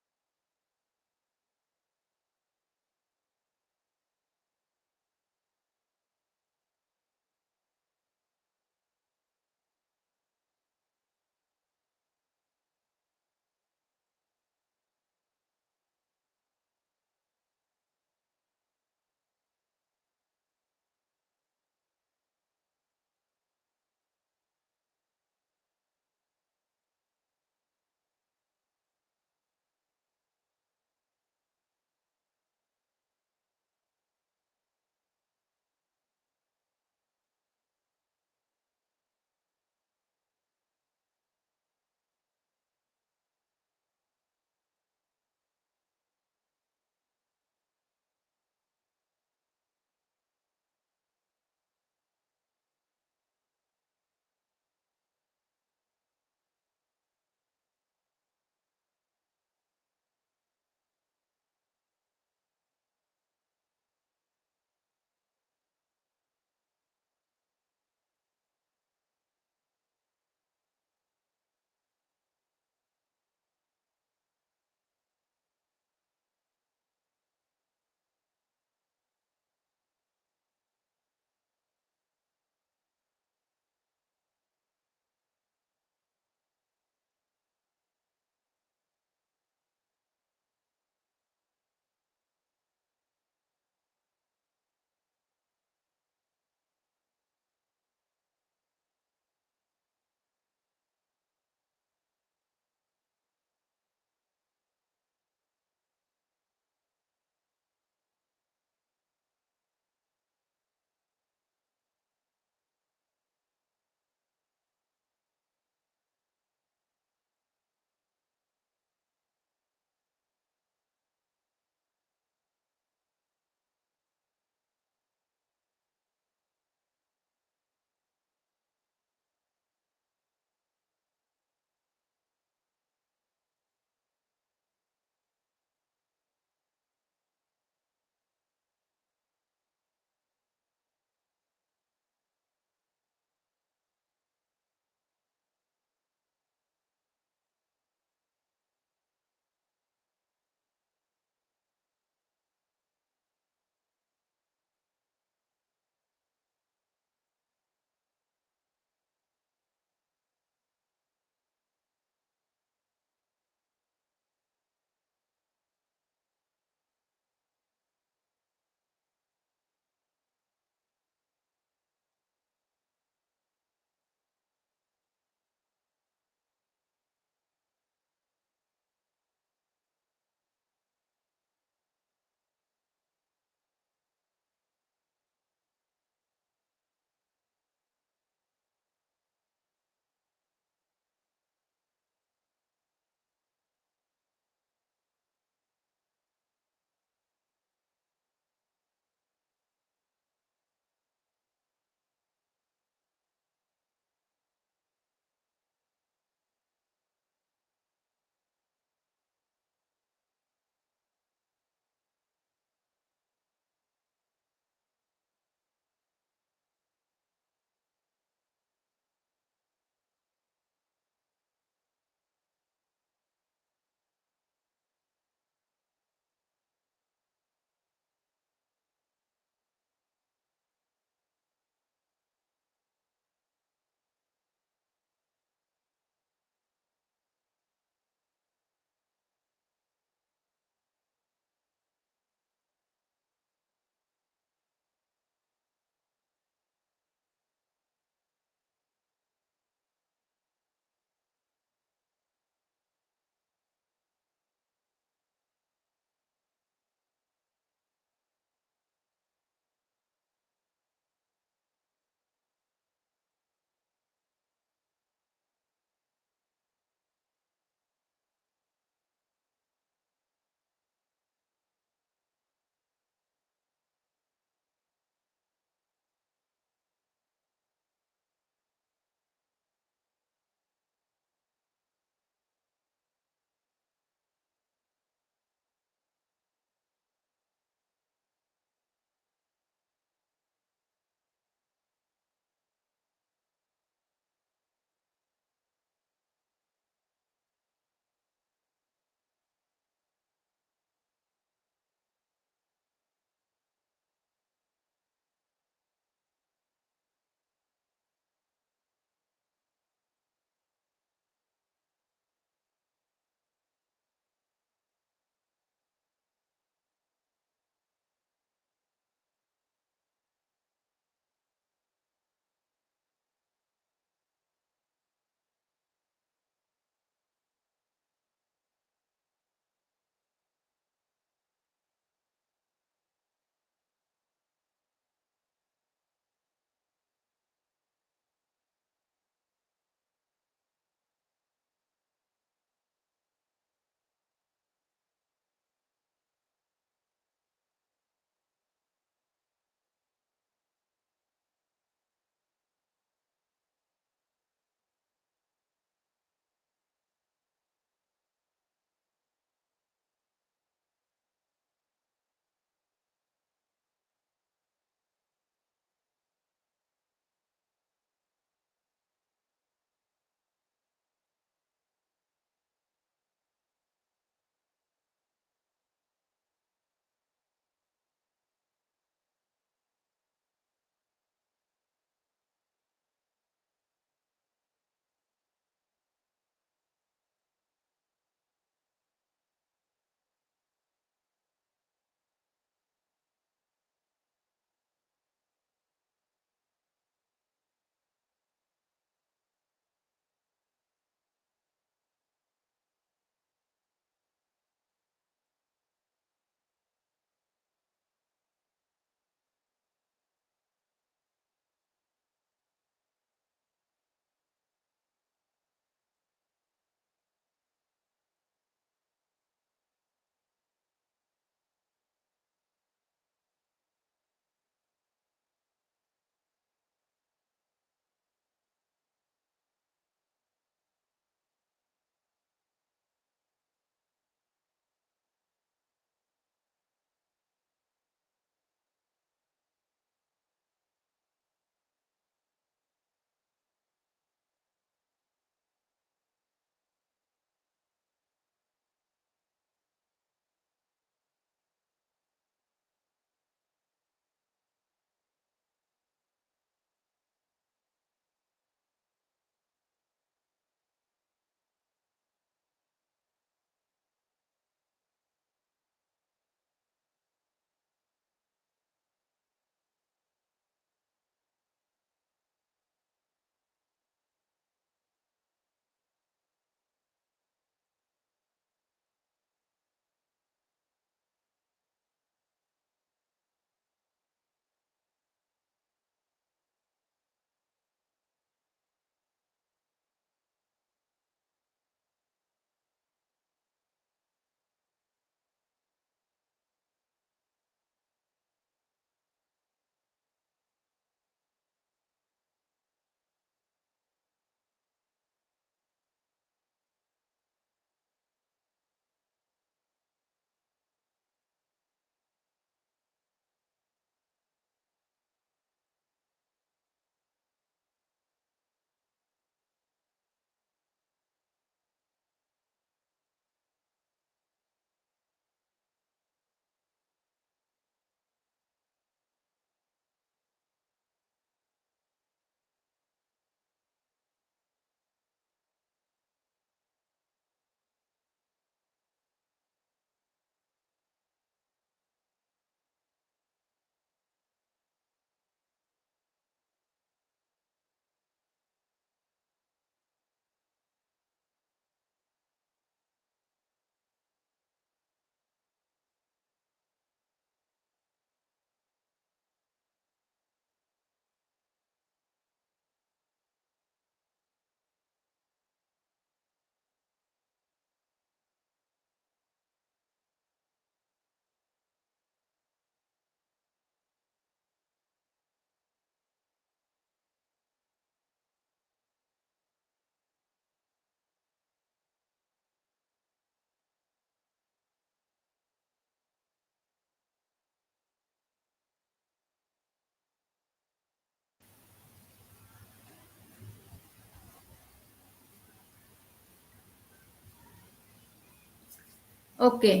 ओके,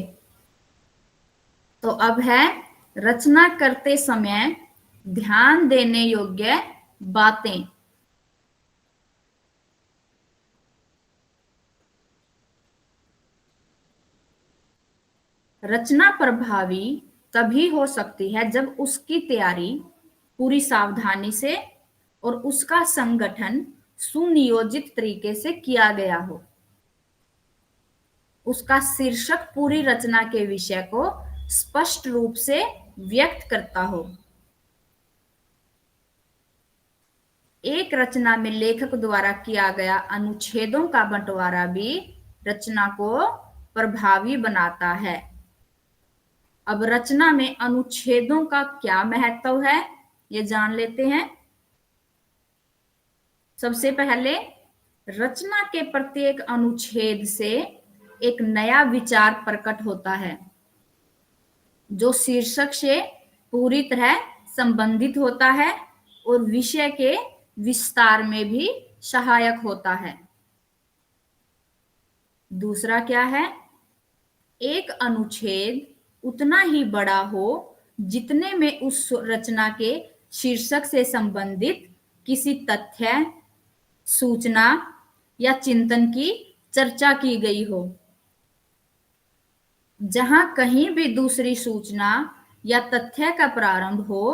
तो अब है रचना करते समय ध्यान देने योग्य बातें। रचना प्रभावी तभी हो सकती है जब उसकी तैयारी पूरी सावधानी से और उसका संगठन सुनियोजित तरीके से किया गया हो। उसका शीर्षक पूरी रचना के विषय को स्पष्ट रूप से व्यक्त करता हो। एक रचना में लेखक द्वारा किया गया अनुच्छेदों का बंटवारा भी रचना को प्रभावी बनाता है। अब रचना में अनुच्छेदों का क्या महत्व है, ये जान लेते हैं। सबसे पहले, रचना के प्रत्येक अनुच्छेद से एक नया विचार प्रकट होता है जो शीर्षक से पूरी तरह संबंधित होता है और विषय के विस्तार में भी सहायक होता है। दूसरा क्या है, एक अनुच्छेद उतना ही बड़ा हो जितने में उस रचना के शीर्षक से संबंधित किसी तथ्य, सूचना या चिंतन की चर्चा की गई हो। जहां कहीं भी दूसरी सूचना या तथ्य का प्रारंभ हो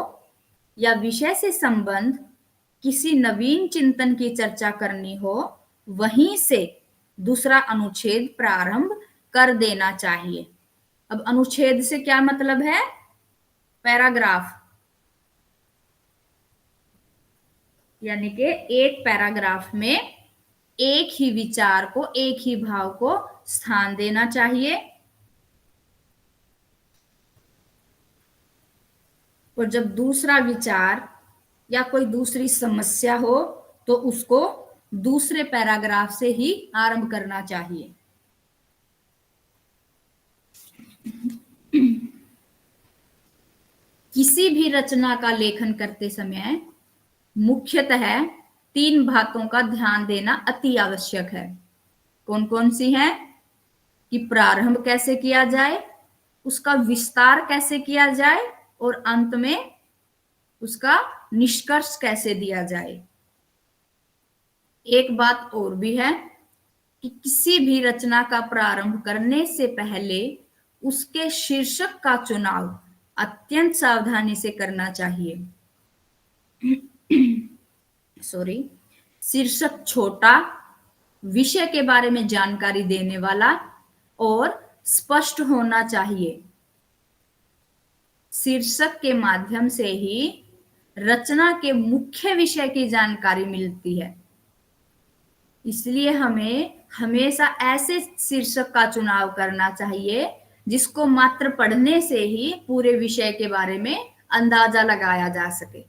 या विषय से संबंध किसी नवीन चिंतन की चर्चा करनी हो, वहीं से दूसरा अनुच्छेद प्रारंभ कर देना चाहिए। अब अनुच्छेद से क्या मतलब है? पैराग्राफ, यानी कि एक पैराग्राफ में एक ही विचार को, एक ही भाव को स्थान देना चाहिए। और जब दूसरा विचार या कोई दूसरी समस्या हो तो उसको दूसरे पैराग्राफ से ही आरंभ करना चाहिए। किसी भी रचना का लेखन करते समय मुख्यतः 3 बातों का ध्यान देना अति आवश्यक है। कौन कौन सी है? कि प्रारंभ कैसे किया जाए, उसका विस्तार कैसे किया जाए और अंत में उसका निष्कर्ष कैसे दिया जाए। एक बात और भी है कि किसी भी रचना का प्रारंभ करने से पहले उसके शीर्षक का चुनाव अत्यंत सावधानी से करना चाहिए। शीर्षक छोटा, विषय के बारे में जानकारी देने वाला और स्पष्ट होना चाहिए। शीर्षक के माध्यम से ही रचना के मुख्य विषय की जानकारी मिलती है। इसलिए हमें हमेशा ऐसे शीर्षक का चुनाव करना चाहिए जिसको मात्र पढ़ने से ही पूरे विषय के बारे में अंदाजा लगाया जा सके।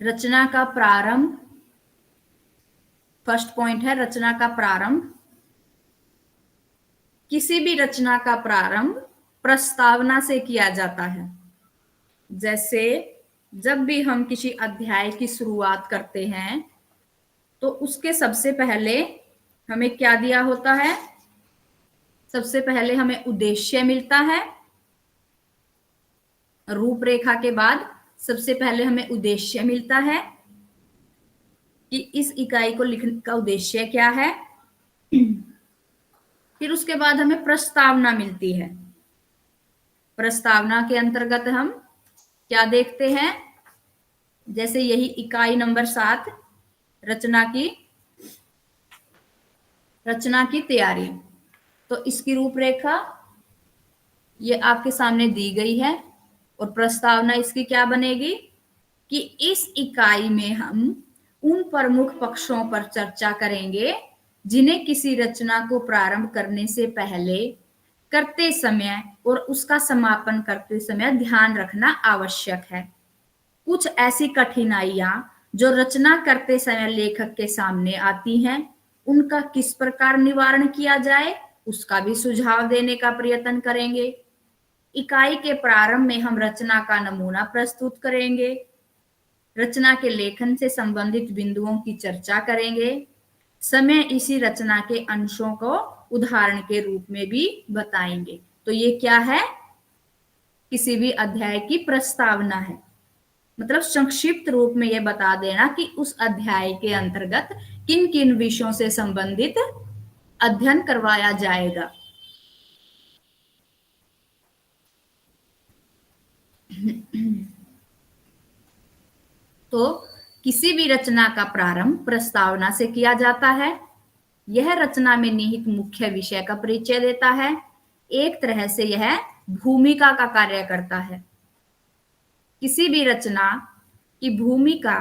रचना का प्रारंभ, फर्स्ट पॉइंट है रचना का प्रारंभ। किसी भी रचना का प्रारंभ प्रस्तावना से किया जाता है। जैसे जब भी हम किसी अध्याय की शुरुआत करते हैं तो उसके सबसे पहले हमें क्या दिया होता है? सबसे पहले हमें उद्देश्य मिलता है। रूपरेखा के बाद सबसे पहले हमें उद्देश्य मिलता है कि इस इकाई को लिखने का उद्देश्य क्या है। फिर उसके बाद हमें प्रस्तावना मिलती है। प्रस्तावना के अंतर्गत हम क्या देखते हैं? जैसे यही इकाई नंबर 7, रचना की तैयारी। तो इसकी रूपरेखा ये आपके सामने दी गई है और प्रस्तावना इसकी क्या बनेगी कि इस इकाई में हम उन प्रमुख पक्षों पर चर्चा करेंगे जिन्हें किसी रचना को प्रारंभ करने से पहले, करते समय और उसका समापन करते समय ध्यान रखना आवश्यक है। कुछ ऐसी कठिनाइयां जो रचना करते समय लेखक के सामने आती हैं, उनका किस प्रकार निवारण किया जाए उसका भी सुझाव देने का प्रयत्न करेंगे। इकाई के प्रारंभ में हम रचना का नमूना प्रस्तुत करेंगे, रचना के लेखन से संबंधित बिंदुओं की चर्चा करेंगे, समय इसी रचना के अंशों को उदाहरण के रूप में भी बताएंगे। तो ये क्या है? किसी भी अध्याय की प्रस्तावना है, मतलब संक्षिप्त रूप में ये बता देना कि उस अध्याय के अंतर्गत किन किन विषयों से संबंधित अध्ययन करवाया जाएगा। तो किसी भी रचना का प्रारंभ प्रस्तावना से किया जाता है। यह रचना में निहित मुख्य विषय का परिचय देता है। एक तरह से यह भूमिका का कार्य करता है। किसी भी रचना की भूमिका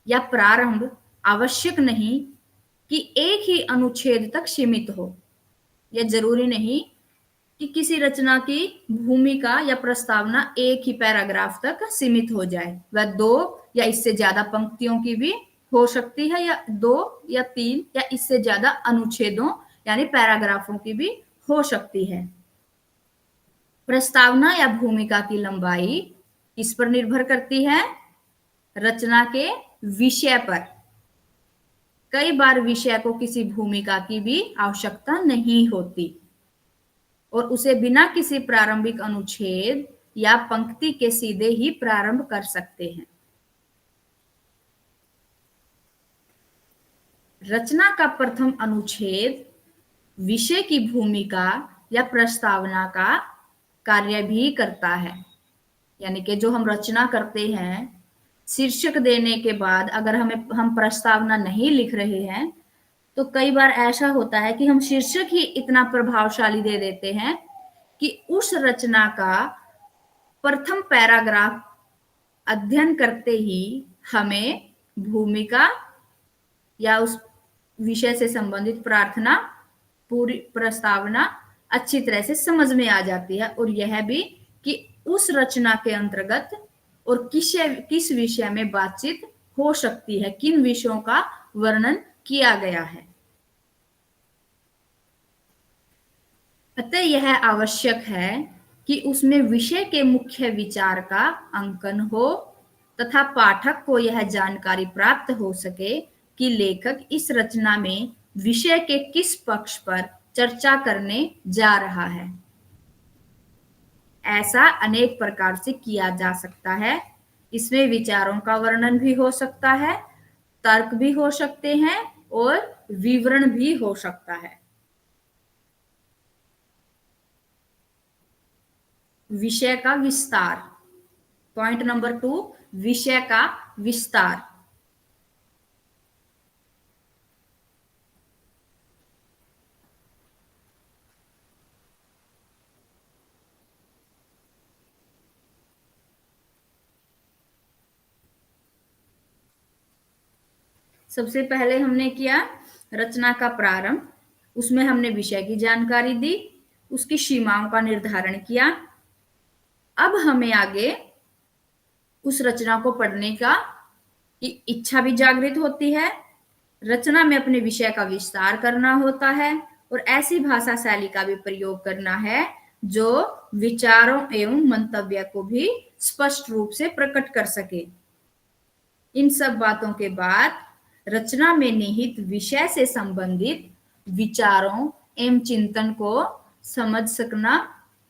या प्रारंभ आवश्यक नहीं कि एक ही अनुच्छेद तक सीमित हो। यह जरूरी नहीं कि किसी रचना की भूमिका या प्रस्तावना एक ही पैराग्राफ तक सीमित हो जाए। वह 2 या इससे ज्यादा पंक्तियों की भी हो सकती है, या 2 या 3 या इससे ज्यादा अनुच्छेदों यानी पैराग्राफों की भी हो सकती है। प्रस्तावना या भूमिका की लंबाई किस पर निर्भर करती है? रचना के विषय पर। कई बार विषय को किसी भूमिका की भी आवश्यकता नहीं होती और उसे बिना किसी प्रारंभिक अनुच्छेद या पंक्ति के सीधे ही प्रारंभ कर सकते हैं। रचना का प्रथम अनुच्छेद विषय की भूमिका या प्रस्तावना का कार्य भी करता है। यानी कि जो हम रचना करते हैं, शीर्षक देने के बाद अगर हम प्रस्तावना नहीं लिख रहे हैं, तो कई बार ऐसा होता है कि हम शीर्षक ही इतना प्रभावशाली दे देते हैं कि उस रचना का प्रथम पैराग्राफ अध्ययन करते ही हमें भूमिका या उस विषय से संबंधित प्रार्थना पूरी प्रस्तावना अच्छी तरह से समझ में आ जाती है, और यह भी कि उस रचना के अंतर्गत और किस विषय में बातचीत हो सकती है, किन विषयों का वर्णन किया गया है। अतः यह आवश्यक है कि उसमें विषय के मुख्य विचार का अंकन हो तथा पाठक को यह जानकारी प्राप्त हो सके कि लेखक इस रचना में विषय के किस पक्ष पर चर्चा करने जा रहा है। ऐसा अनेक प्रकार से किया जा सकता है। इसमें विचारों का वर्णन भी हो सकता है, तर्क भी हो सकते हैं और विवरण भी हो सकता है। विषय का विस्तार। पॉइंट नंबर 2, विषय का विस्तार। सबसे पहले हमने किया रचना का प्रारंभ, उसमें हमने विषय की जानकारी दी, उसकी सीमाओं का निर्धारण किया। अब हमें आगे उस रचना को पढ़ने का इच्छा भी जागृत होती है। रचना में अपने विषय का विस्तार करना होता है और ऐसी भाषा शैली का भी प्रयोग करना है जो विचारों एवं मंतव्य को भी स्पष्ट रूप से प्रकट कर सके। इन सब बातों के बाद रचना में निहित विषय से संबंधित विचारों एवं चिंतन को समझ सकना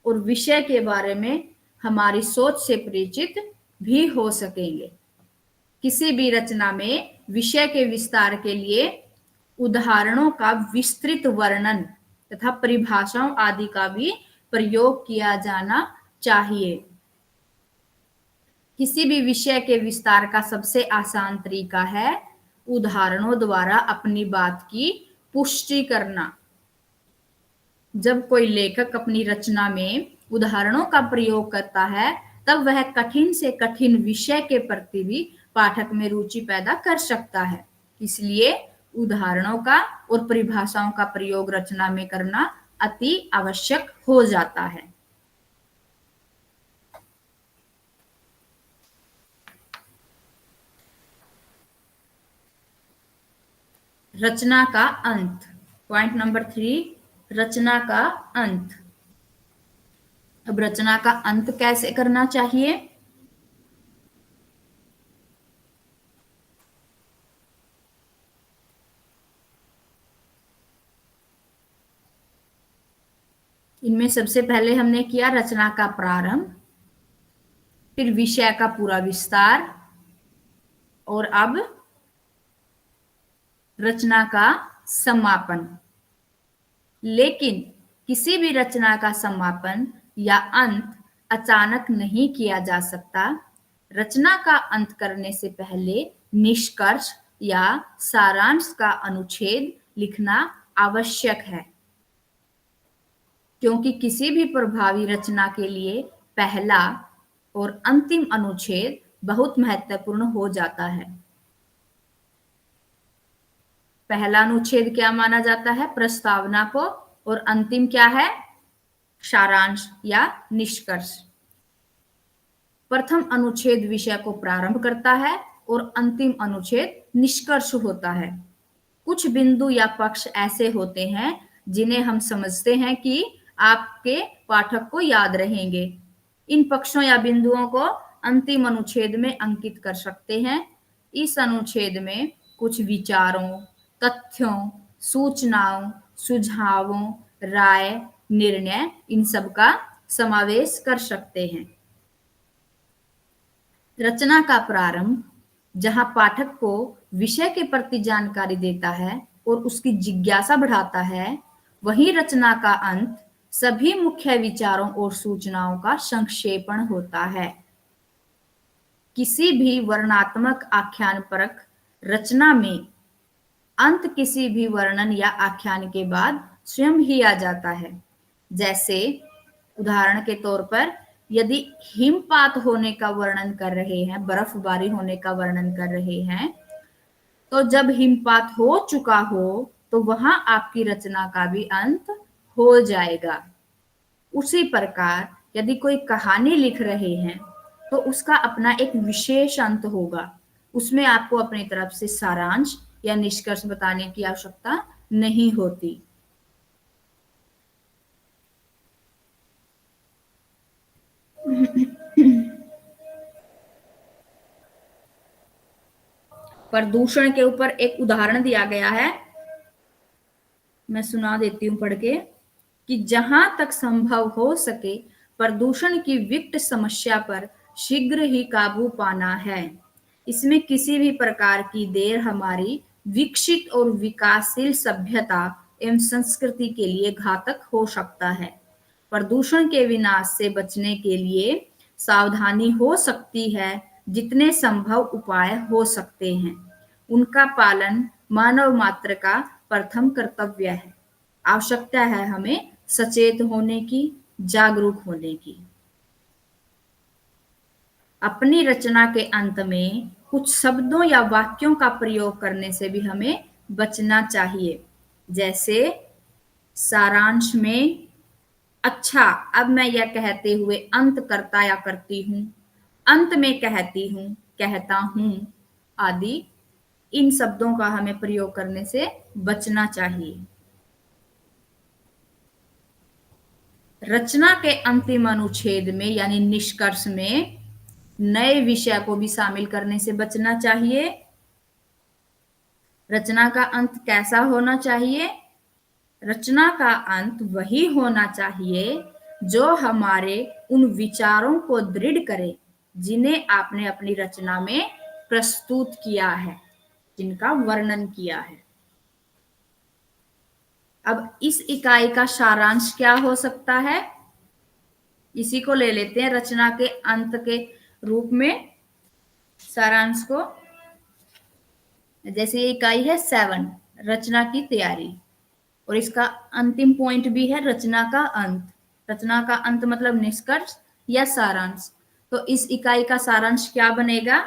और विषय के बारे में हमारी सोच से परिचित भी हो सकेंगे। किसी भी रचना में विषय के विस्तार के लिए उदाहरणों का विस्तृत वर्णन तथा परिभाषाओं आदि का भी प्रयोग किया जाना चाहिए। किसी भी विषय के विस्तार का सबसे आसान तरीका है उदाहरणों द्वारा अपनी बात की पुष्टि करना। जब कोई लेखक अपनी रचना में उदाहरणों का प्रयोग करता है, तब वह कठिन से कठिन विषय के प्रति भी पाठक में रुचि पैदा कर सकता है। इसलिए उदाहरणों का और परिभाषाओं का प्रयोग रचना में करना अति आवश्यक हो जाता है। रचना का अंत। पॉइंट नंबर 3, रचना का अंत। अब रचना का अंत कैसे करना चाहिए? इनमें सबसे पहले हमने किया रचना का प्रारंभ, फिर विषय का पूरा विस्तार, और अब रचना का समापन। लेकिन किसी भी रचना का समापन या अंत अचानक नहीं किया जा सकता। रचना का अंत करने से पहले निष्कर्ष या सारांश का अनुच्छेद लिखना आवश्यक है, क्योंकि किसी भी प्रभावी रचना के लिए पहला और अंतिम अनुच्छेद बहुत महत्वपूर्ण हो जाता है। पहला अनुच्छेद क्या माना जाता है? प्रस्तावना को, और अंतिम क्या है? सारांश या निष्कर्ष। प्रथम अनुच्छेद विषय को प्रारंभ करता है और अंतिम अनुच्छेद निष्कर्ष होता है। कुछ बिंदु या पक्ष ऐसे होते हैं जिन्हें हम समझते हैं कि आपके पाठक को याद रहेंगे। इन पक्षों या बिंदुओं को अंतिम अनुच्छेद में अंकित कर सकते हैं। इस अनुच्छेद में कुछ विचारों, तथ्यों, सूचनाओं, सुझावों, राय, निर्णय, इन सब का समावेश कर सकते हैं। रचना का प्रारंभ जहां पाठक को विषय के प्रति जानकारी देता है और उसकी जिज्ञासा बढ़ाता है, वहीं रचना का अंत सभी मुख्य विचारों और सूचनाओं का संक्षेपण होता है। किसी भी वर्णनात्मक आख्यानपरक रचना में अंत किसी भी वर्णन या आख्यान के बाद स्वयं ही आ जाता है। जैसे उदाहरण के तौर पर, यदि हिमपात होने का वर्णन कर रहे हैं, बर्फबारी होने का वर्णन कर रहे हैं, तो जब हिमपात हो चुका हो तो वहां आपकी रचना का भी अंत हो जाएगा। उसी प्रकार यदि कोई कहानी लिख रहे हैं तो उसका अपना एक विशेष अंत होगा। उसमें आपको अपनी तरफ से सारांश या निष्कर्ष बताने की आवश्यकता नहीं होती। प्रदूषण के ऊपर एक उदाहरण दिया गया है, मैं सुना देती हूं पढ़ के, कि जहां तक संभव हो सके प्रदूषण की विकट समस्या पर शीघ्र ही काबू पाना है। इसमें किसी भी प्रकार की देर हमारी विकसित और विकासशील सभ्यता एवं संस्कृति के लिए घातक हो सकता है। प्रदूषण के विनाश से बचने के लिए सावधानी हो सकती है, जितने संभव उपाय हो सकते हैं उनका पालन मानव मात्र का प्रथम कर्तव्य है। आवश्यकता है हमें सचेत होने की, जागरूक होने की। अपनी रचना के अंत में कुछ शब्दों या वाक्यों का प्रयोग करने से भी हमें बचना चाहिए। जैसे सारांश में, अच्छा अब मैं यह कहते हुए अंत करता या करती हूं, अंत में कहती हूं, कहता हूं, आदि इन शब्दों का हमें प्रयोग करने से बचना चाहिए। रचना के अंतिम अनुच्छेद में यानी निष्कर्ष में नए विषय को भी शामिल करने से बचना चाहिए। रचना का अंत कैसा होना चाहिए? रचना का अंत वही होना चाहिए जो हमारे उन विचारों को दृढ़ करे जिन्हें आपने अपनी रचना में प्रस्तुत किया है, जिनका वर्णन किया है। अब इस इकाई का सारांश क्या हो सकता है? इसी को ले लेते हैं रचना के अंत के रूप में सारांश को। जैसे ये इकाई है 7, रचना की तैयारी, और इसका अंतिम पॉइंट भी है रचना का अंत। रचना का अंत मतलब निष्कर्ष या सारांश। तो इस इकाई का सारांश क्या बनेगा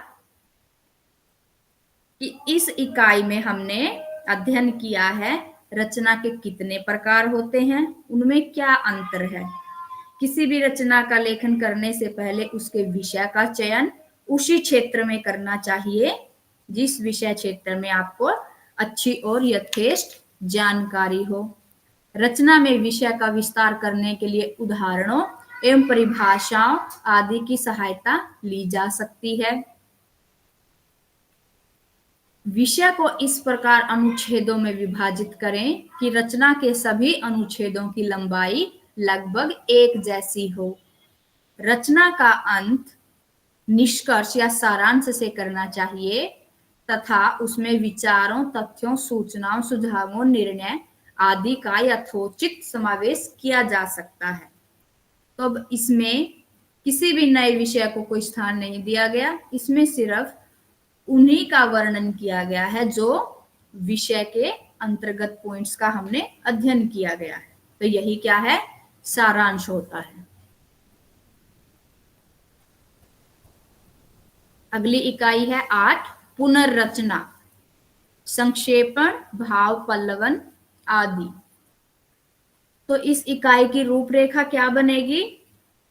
कि इस इकाई में हमने अध्ययन किया है रचना के कितने प्रकार होते हैं, उनमें क्या अंतर है। किसी भी रचना का लेखन करने से पहले उसके विषय का चयन उसी क्षेत्र में करना चाहिए जिस विषय क्षेत्र में आपको अच्छी और यथेष्ट जानकारी हो। रचना में विषय का विस्तार करने के लिए उदाहरणों एवं परिभाषाओं आदि की सहायता ली जा सकती है। विषय को इस प्रकार अनुच्छेदों में विभाजित करें कि रचना के सभी अनुच्छेदों की लंबाई लगभग एक जैसी हो। रचना का अंत निष्कर्ष या सारांश से करना चाहिए तथा उसमें विचारों, तथ्यों, सूचनाओं, सुझावों, निर्णय आदि का यथोचित समावेश किया जा सकता है। तो अब इसमें किसी भी नए विषय को कोई स्थान नहीं दिया गया, इसमें सिर्फ उन्हीं का वर्णन किया गया है जो विषय के अंतर्गत पॉइंट्स का हमने अध्ययन किया गया है। तो यही क्या है, सारांश होता है। अगली इकाई है 8, पुनर्रचना, संक्षेपण, भाव पल्लवन आदि। तो इस इकाई की रूपरेखा क्या बनेगी?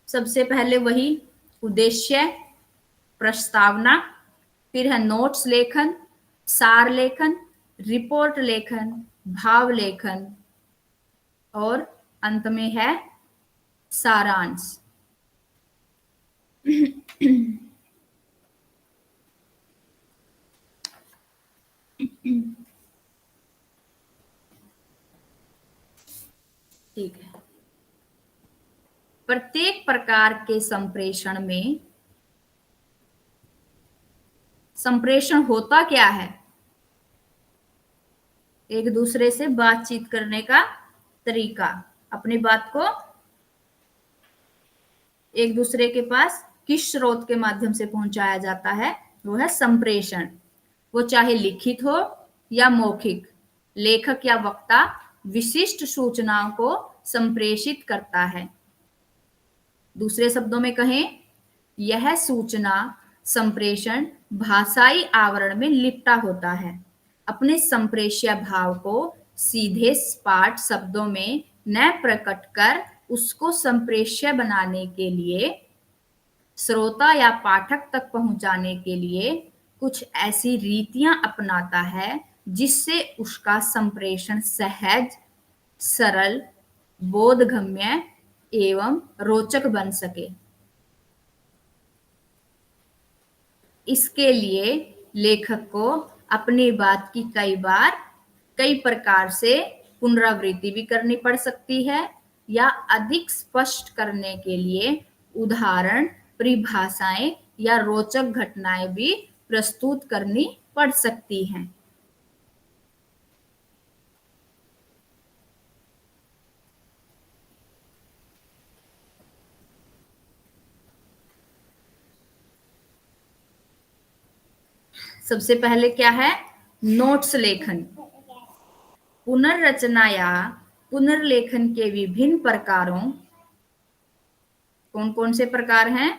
सबसे पहले वही उद्देश्य, प्रस्तावना, फिर है नोट्स लेखन, सार लेखन, रिपोर्ट लेखन, भाव लेखन और अंत में है सारांश। ठीक है। प्रत्येक प्रकार के संप्रेषण में संप्रेषण होता क्या है? एक दूसरे से बातचीत करने का तरीका, अपनी बात को एक दूसरे के पास किस स्रोत के माध्यम से पहुंचाया जाता है, वो है संप्रेषण। वो चाहे लिखित हो या मौखिक, लेखक या वक्ता विशिष्ट सूचनाओं को संप्रेषित करता है। दूसरे शब्दों में कहें, यह सूचना संप्रेषण भाषाई आवरण में लिपटा होता है। अपने संप्रेष्य भाव को सीधे सपाट शब्दों में न प्रकट कर उसको संप्रेष्य बनाने के लिए, श्रोता या पाठक तक पहुंचाने के लिए कुछ ऐसी रीतियां अपनाता है जिससे उसका संप्रेषण सहज, सरल, बोधगम्य एवं रोचक बन सके। इसके लिए लेखक को अपनी बात की कई बार कई प्रकार से पुनरावृत्ति भी करनी पड़ सकती है या अधिक स्पष्ट करने के लिए उदाहरण, परिभाषाएं या रोचक घटनाएं भी प्रस्तुत करनी पड़ सकती हैं। सबसे पहले क्या है, नोट्स लेखन। पुनर्रचना या पुनर्लेखन के विभिन्न प्रकारों, कौन कौन से प्रकार हैं?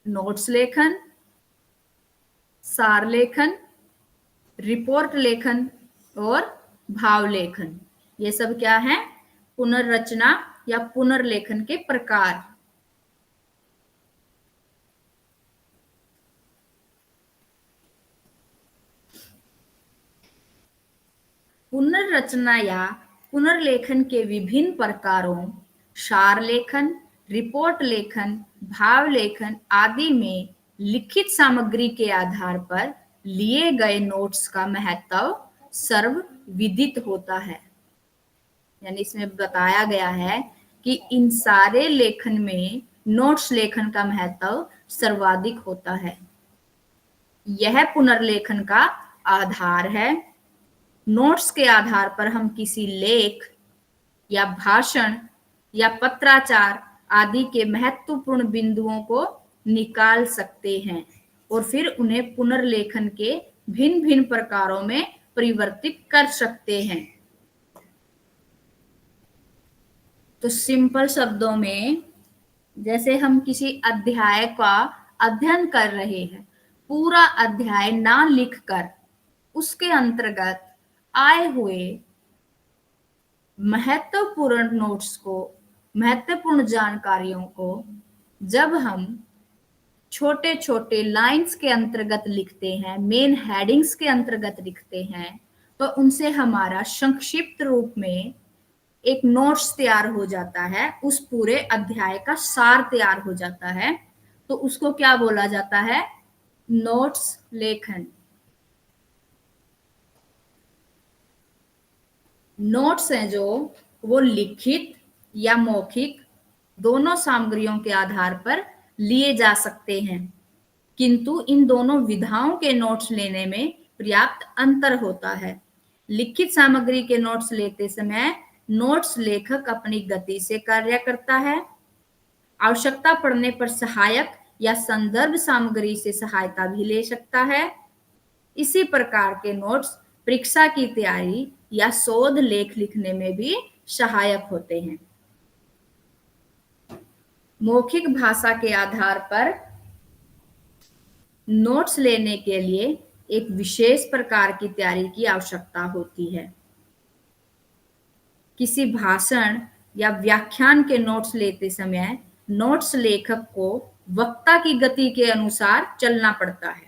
नोट्स लेखन, सार लेखन, रिपोर्ट लेखन और भाव लेखन। ये सब क्या है? पुनर्रचना या पुनर्लेखन के प्रकार। पुनर्रचना या पुनर्लेखन के विभिन्न प्रकारों सार लेखन, रिपोर्ट लेखन, भाव लेखन आदि में लिखित सामग्री के आधार पर लिए गए नोट्स का महत्व सर्वविदित होता है। यानी इसमें बताया गया है कि इन सारे लेखन में नोट्स लेखन का महत्व सर्वाधिक होता है। यह पुनर्लेखन का आधार है। नोट्स के आधार पर हम किसी लेख या भाषण या पत्राचार आदि के महत्वपूर्ण बिंदुओं को निकाल सकते हैं और फिर उन्हें पुनर्लेखन के भिन्न भिन्न प्रकारों में परिवर्तित कर सकते हैं। तो सिंपल शब्दों में, जैसे हम किसी अध्याय का अध्ययन कर रहे हैं, पूरा अध्याय ना लिखकर उसके अंतर्गत आए हुए महत्वपूर्ण नोट्स को, महत्वपूर्ण जानकारियों को जब हम छोटे छोटे लाइंस के अंतर्गत लिखते हैं, मेन हेडिंग्स के अंतर्गत लिखते हैं, तो उनसे हमारा संक्षिप्त रूप में एक नोट्स तैयार हो जाता है, उस पूरे अध्याय का सार तैयार हो जाता है। तो उसको क्या बोला जाता है? नोट्स लेखन। नोट्स हैं जो वो लिखित या मौखिक दोनों सामग्रियों के आधार पर लिए जा सकते हैं, किंतु इन दोनों विधाओं के नोट्स लेने में पर्याप्त अंतर होता है। लिखित सामग्री के नोट्स लेते समय नोट्स लेखक अपनी गति से कार्य करता है। आवश्यकता पड़ने पर सहायक या संदर्भ सामग्री से सहायता भी ले सकता है। इसी प्रकार के नोट्स परीक्षा की तैयारी या शोध लेख लिखने में भी सहायक होते हैं। मौखिक भाषा के आधार पर नोट्स लेने के लिए एक विशेष प्रकार की तैयारी की आवश्यकता होती है। किसी भाषण या व्याख्यान के नोट्स लेते समय नोट्स लेखक को वक्ता की गति के अनुसार चलना पड़ता है।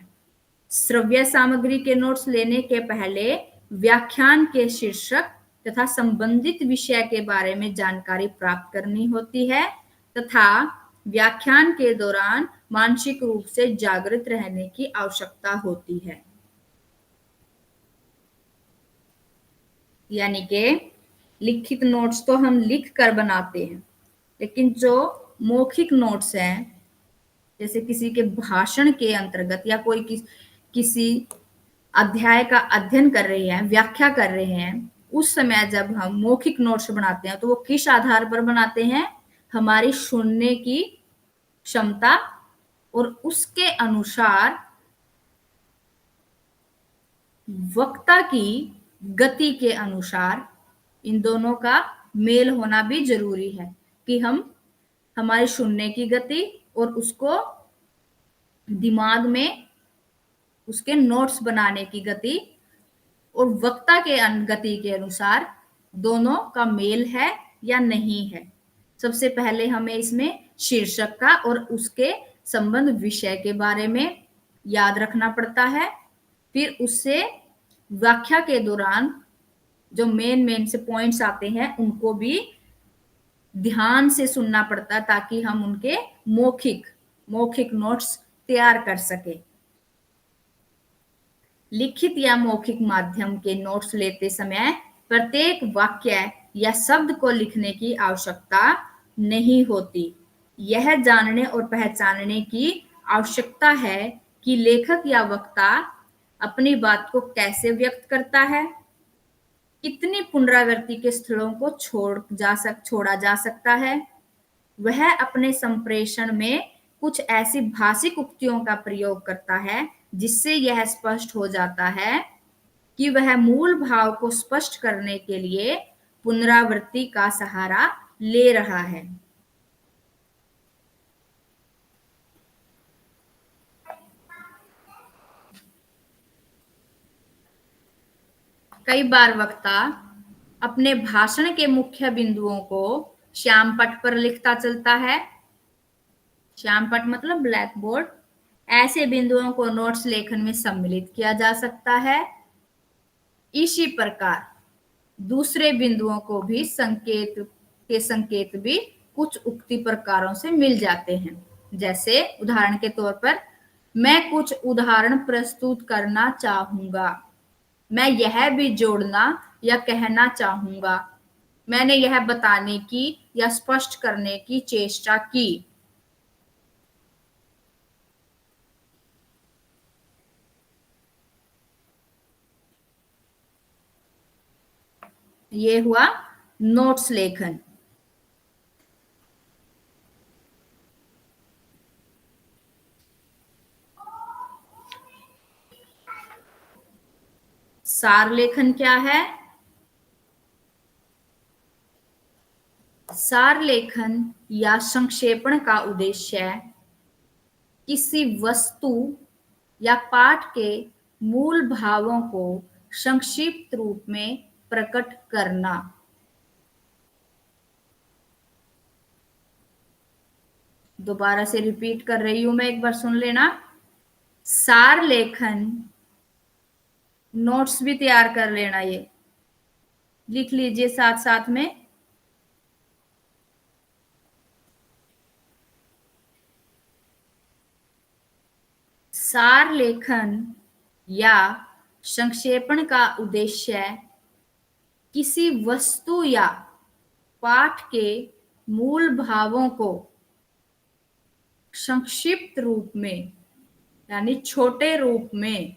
श्रव्य सामग्री के नोट्स लेने के पहले व्याख्यान के शीर्षक तथा संबंधित विषय के बारे में जानकारी प्राप्त करनी होती है तथा व्याख्यान के दौरान मानसिक रूप से जागृत रहने की आवश्यकता होती है। यानी कि लिखित नोट्स तो हम लिख कर बनाते हैं, लेकिन जो मौखिक नोट्स हैं, जैसे किसी के भाषण के अंतर्गत या कोई किसी अध्याय का अध्ययन कर रहे हैं, व्याख्या कर रहे हैं, उस समय जब हम मौखिक नोट्स बनाते हैं तो वो किस आधार पर बनाते हैं? हमारी सुनने की क्षमता और उसके अनुसार वक्ता की गति के अनुसार इन दोनों का मेल होना भी जरूरी है कि हम हमारे सुनने की गति और उसको दिमाग में उसके नोट्स बनाने की गति और वक्ता के गति के अनुसार दोनों का मेल है या नहीं है। सबसे पहले हमें इसमें शीर्षक का और उसके संबंध विषय के बारे में याद रखना पड़ता है। फिर उससे व्याख्या के दौरान जो मेन से पॉइंट्स आते हैं उनको भी ध्यान से सुनना पड़ता है ताकि हम उनके मौखिक नोट्स तैयार कर सके। लिखित या मौखिक माध्यम के नोट्स लेते समय प्रत्येक वाक्य या शब्द को लिखने की आवश्यकता नहीं होती। यह जानने और पहचानने की आवश्यकता है कि लेखक या वक्ता अपनी बात को कैसे व्यक्त करता है, कितनी पुनरावृत्ति के स्थलों को छोड़ा जा सकता है। वह अपने संप्रेषण में कुछ ऐसी भाषिक उक्तियों का प्रयोग करता है जिससे यह स्पष्ट हो जाता है कि वह मूल भाव को स्पष्ट करने के लिए पुनरावृत्ति का सहारा ले रहा है। कई बार वक्ता अपने भाषण के मुख्य बिंदुओं को श्याम पट पर लिखता चलता है। श्याम पट मतलब ब्लैक बोर्ड। ऐसे बिंदुओं को नोट्स लेखन में सम्मिलित किया जा सकता है। इसी प्रकार दूसरे बिंदुओं को भी संकेत भी कुछ उक्ति प्रकारों से मिल जाते हैं। जैसे उदाहरण के तौर पर मैं कुछ उदाहरण प्रस्तुत करना चाहूंगा, मैं यह भी जोड़ना या कहना चाहूंगा, मैंने यह बताने की या स्पष्ट करने की चेष्टा की। ये हुआ नोट्स लेखन। सार लेखन क्या है? सार लेखन या संक्षेपण का उद्देश्य किसी वस्तु या पाठ के मूल भावों को संक्षिप्त रूप में प्रकट करना। दोबारा से रिपीट कर रही हूं मैं, एक बार सुन लेना। सार लेखन, नोट्स भी तैयार कर लेना, ये लिख लीजिए साथ साथ में। सार लेखन या संक्षेपण का उद्देश्य किसी वस्तु या पाठ के मूल भावों को संक्षिप्त रूप में यानी छोटे रूप में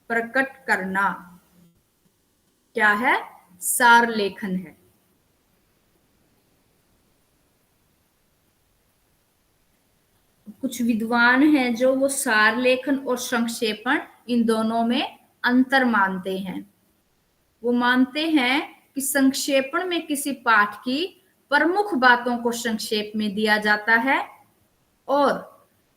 प्रकट करना क्या है? सार लेखन है। कुछ विद्वान हैं जो वो सार लेखन और संक्षेपण इन दोनों में अंतर मानते हैं। वो मानते हैं कि संक्षेपण में किसी पाठ की प्रमुख बातों को संक्षेप में दिया जाता है और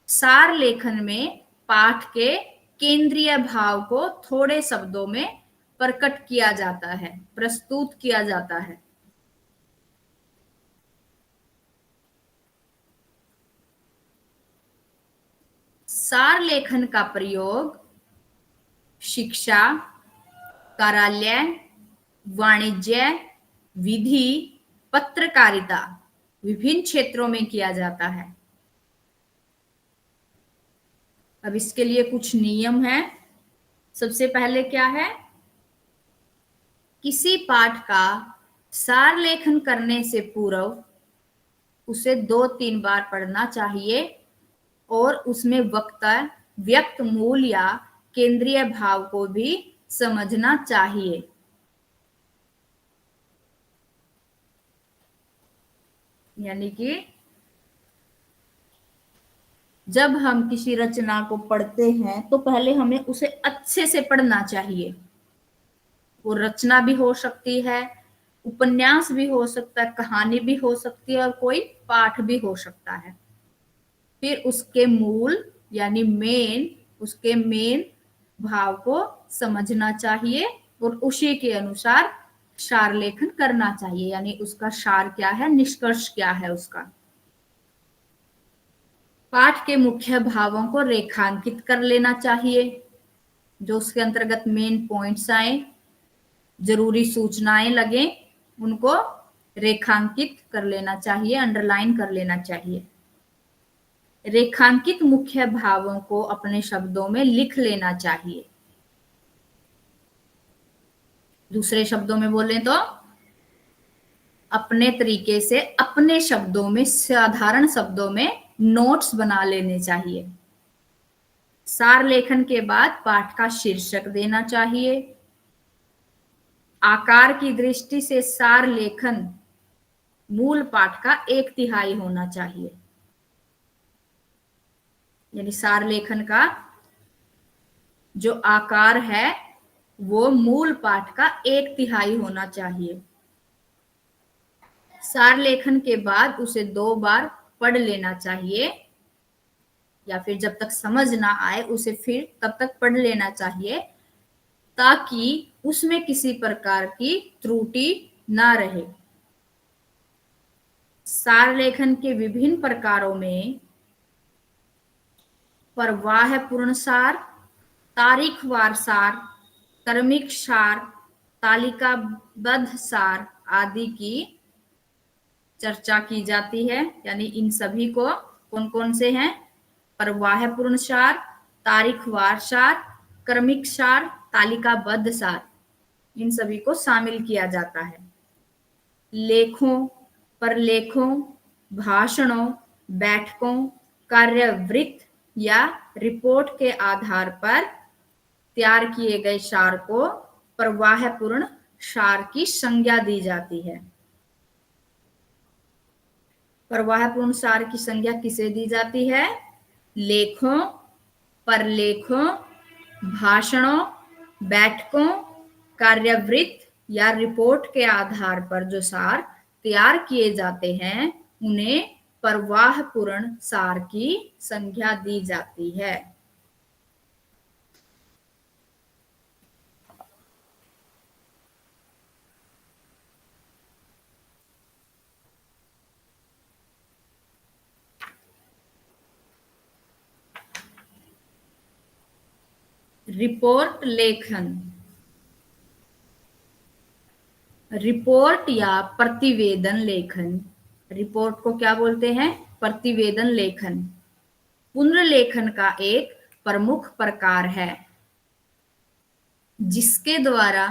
सार लेखन में पाठ के केंद्रीय भाव को थोड़े शब्दों में प्रकट किया जाता है, प्रस्तुत किया जाता है। सार लेखन का प्रयोग शिक्षा, कार्यालय, वाणिज्य, विधि, पत्रकारिता विभिन्न क्षेत्रों में किया जाता है। अब इसके लिए कुछ नियम हैं। सबसे पहले क्या है? किसी पाठ का सार लेखन करने से पूर्व उसे 2-3 बार पढ़ना चाहिए और उसमें व्यक्त मूल या केंद्रीय भाव को भी समझना चाहिए। यानी कि जब हम किसी रचना को पढ़ते हैं तो पहले हमें उसे अच्छे से पढ़ना चाहिए। वो रचना भी हो सकती है, उपन्यास भी हो सकता है, कहानी भी हो सकती है और कोई पाठ भी हो सकता है। फिर उसके मूल यानी उसके मेन भाव को समझना चाहिए और उसी के अनुसार सार लेखन करना चाहिए। यानी उसका सार क्या है, निष्कर्ष क्या है उसका। पाठ के मुख्य भावों को रेखांकित कर लेना चाहिए, जो उसके अंतर्गत मेन पॉइंट्स आए, जरूरी सूचनाएं लगे, उनको रेखांकित कर लेना चाहिए, अंडरलाइन कर लेना चाहिए। रेखांकित मुख्य भावों को अपने शब्दों में लिख लेना चाहिए। दूसरे शब्दों में बोले तो अपने तरीके से अपने शब्दों में, साधारण शब्दों में नोट्स बना लेने चाहिए। सार लेखन के बाद पाठ का शीर्षक देना चाहिए। आकार की दृष्टि से सार लेखन मूल पाठ का 1/3 होना चाहिए। यानी सार लेखन का जो आकार है वो मूल पाठ का 1/3 होना चाहिए। सार लेखन के बाद उसे 2 बार पढ़ लेना चाहिए या फिर जब तक समझ ना आए उसे फिर तब तक पढ़ लेना चाहिए, ताकि उसमें किसी प्रकार की त्रुटि ना रहे। सार लेखन के विभिन्न प्रकारों में प्रवाहपूर्ण सार, तारीखवार सार, क्रमिक सार, तालिकाबद्ध सार आदि की चर्चा की जाती है। यानी इन सभी को कौन कौन से हैं? प्रवाहपूर्ण सार, तारीखवार सार, क्रमिक सार, तालिकाबद्ध सार, इन सभी को शामिल किया जाता है। लेखों, प्रलेखों, भाषणों, बैठकों, कार्यवृत्त या रिपोर्ट के आधार पर तैयार किए गए सार को प्रवाहपूर्ण सार की संज्ञा दी जाती है। प्रवाहपूर्ण सार की संज्ञा किसे दी जाती है? लेखों, प्रलेखों, भाषणों, बैठकों, कार्यवृत्त या रिपोर्ट के आधार पर जो सार तैयार किए जाते हैं उन्हें प्रवाहपूर्ण सार की संज्ञा दी जाती है। रिपोर्ट लेखन। रिपोर्ट या प्रतिवेदन लेखन। रिपोर्ट को क्या बोलते हैं? प्रतिवेदन लेखन पुनर्लेखन का एक प्रमुख प्रकार है, जिसके द्वारा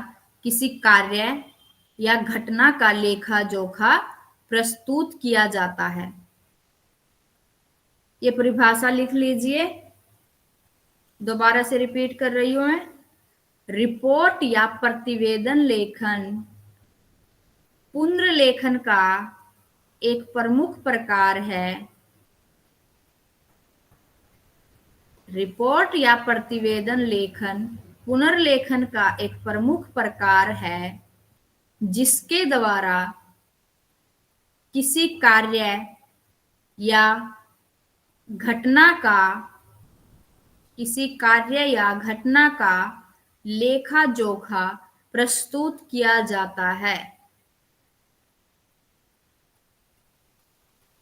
किसी कार्य या घटना का लेखा जोखा प्रस्तुत किया जाता है। ये परिभाषा लिख लीजिए, दोबारा से रिपीट कर रही हूं मैं। रिपोर्ट या प्रतिवेदन लेखन पुनर्लेखन का एक प्रमुख प्रकार है। रिपोर्ट या प्रतिवेदन लेखन पुनर्लेखन का एक प्रमुख प्रकार है जिसके द्वारा किसी कार्य या घटना का लेखा जोखा प्रस्तुत किया जाता है।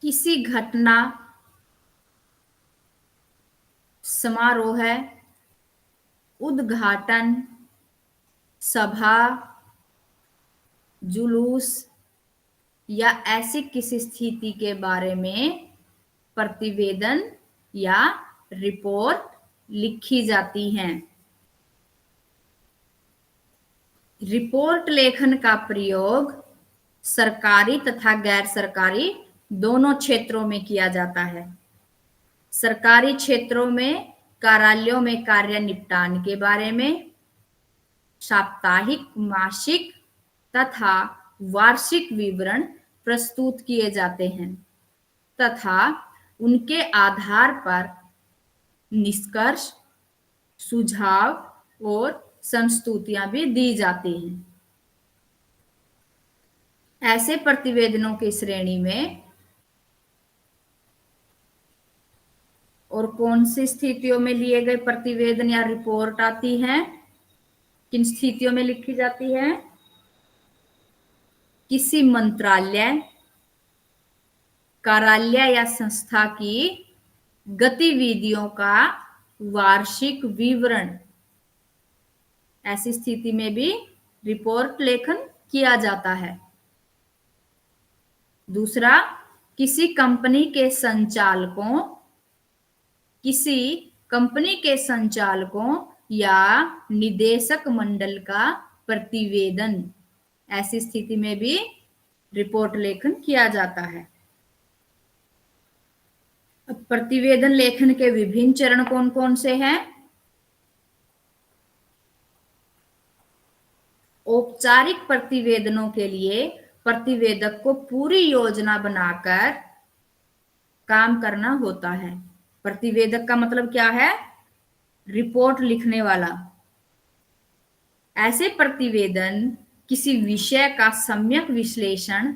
किसी घटना, समारोह, उद्घाटन, सभा, जुलूस या ऐसी किसी स्थिति के बारे में प्रतिवेदन या रिपोर्ट लिखी जाती हैं। रिपोर्ट लेखन का प्रयोग सरकारी तथा गैर सरकारी दोनों क्षेत्रों में किया जाता है। सरकारी क्षेत्रों में कार्यालयों में कार्य निपटान के बारे में साप्ताहिक, मासिक तथा वार्षिक विवरण प्रस्तुत किए जाते हैं तथा उनके आधार पर निष्कर्ष, सुझाव और संस्तुतियां भी दी जाती हैं। ऐसे प्रतिवेदनों की श्रेणी में और कौन सी स्थितियों में लिए गए प्रतिवेदन या रिपोर्ट आती हैं, किन स्थितियों में लिखी जाती है? किसी मंत्रालय, कार्यालय या संस्था की गतिविधियों का वार्षिक विवरण, ऐसी स्थिति में भी रिपोर्ट लेखन किया जाता है। दूसरा, किसी कंपनी के संचालकों या निदेशक मंडल का प्रतिवेदन, ऐसी स्थिति में भी रिपोर्ट लेखन किया जाता है। अब प्रतिवेदन लेखन के विभिन्न चरण कौन कौन से हैं? औपचारिक प्रतिवेदनों के लिए प्रतिवेदक को पूरी योजना बनाकर काम करना होता है। प्रतिवेदक का मतलब क्या है? रिपोर्ट लिखने वाला। ऐसे प्रतिवेदन किसी विषय का सम्यक विश्लेषण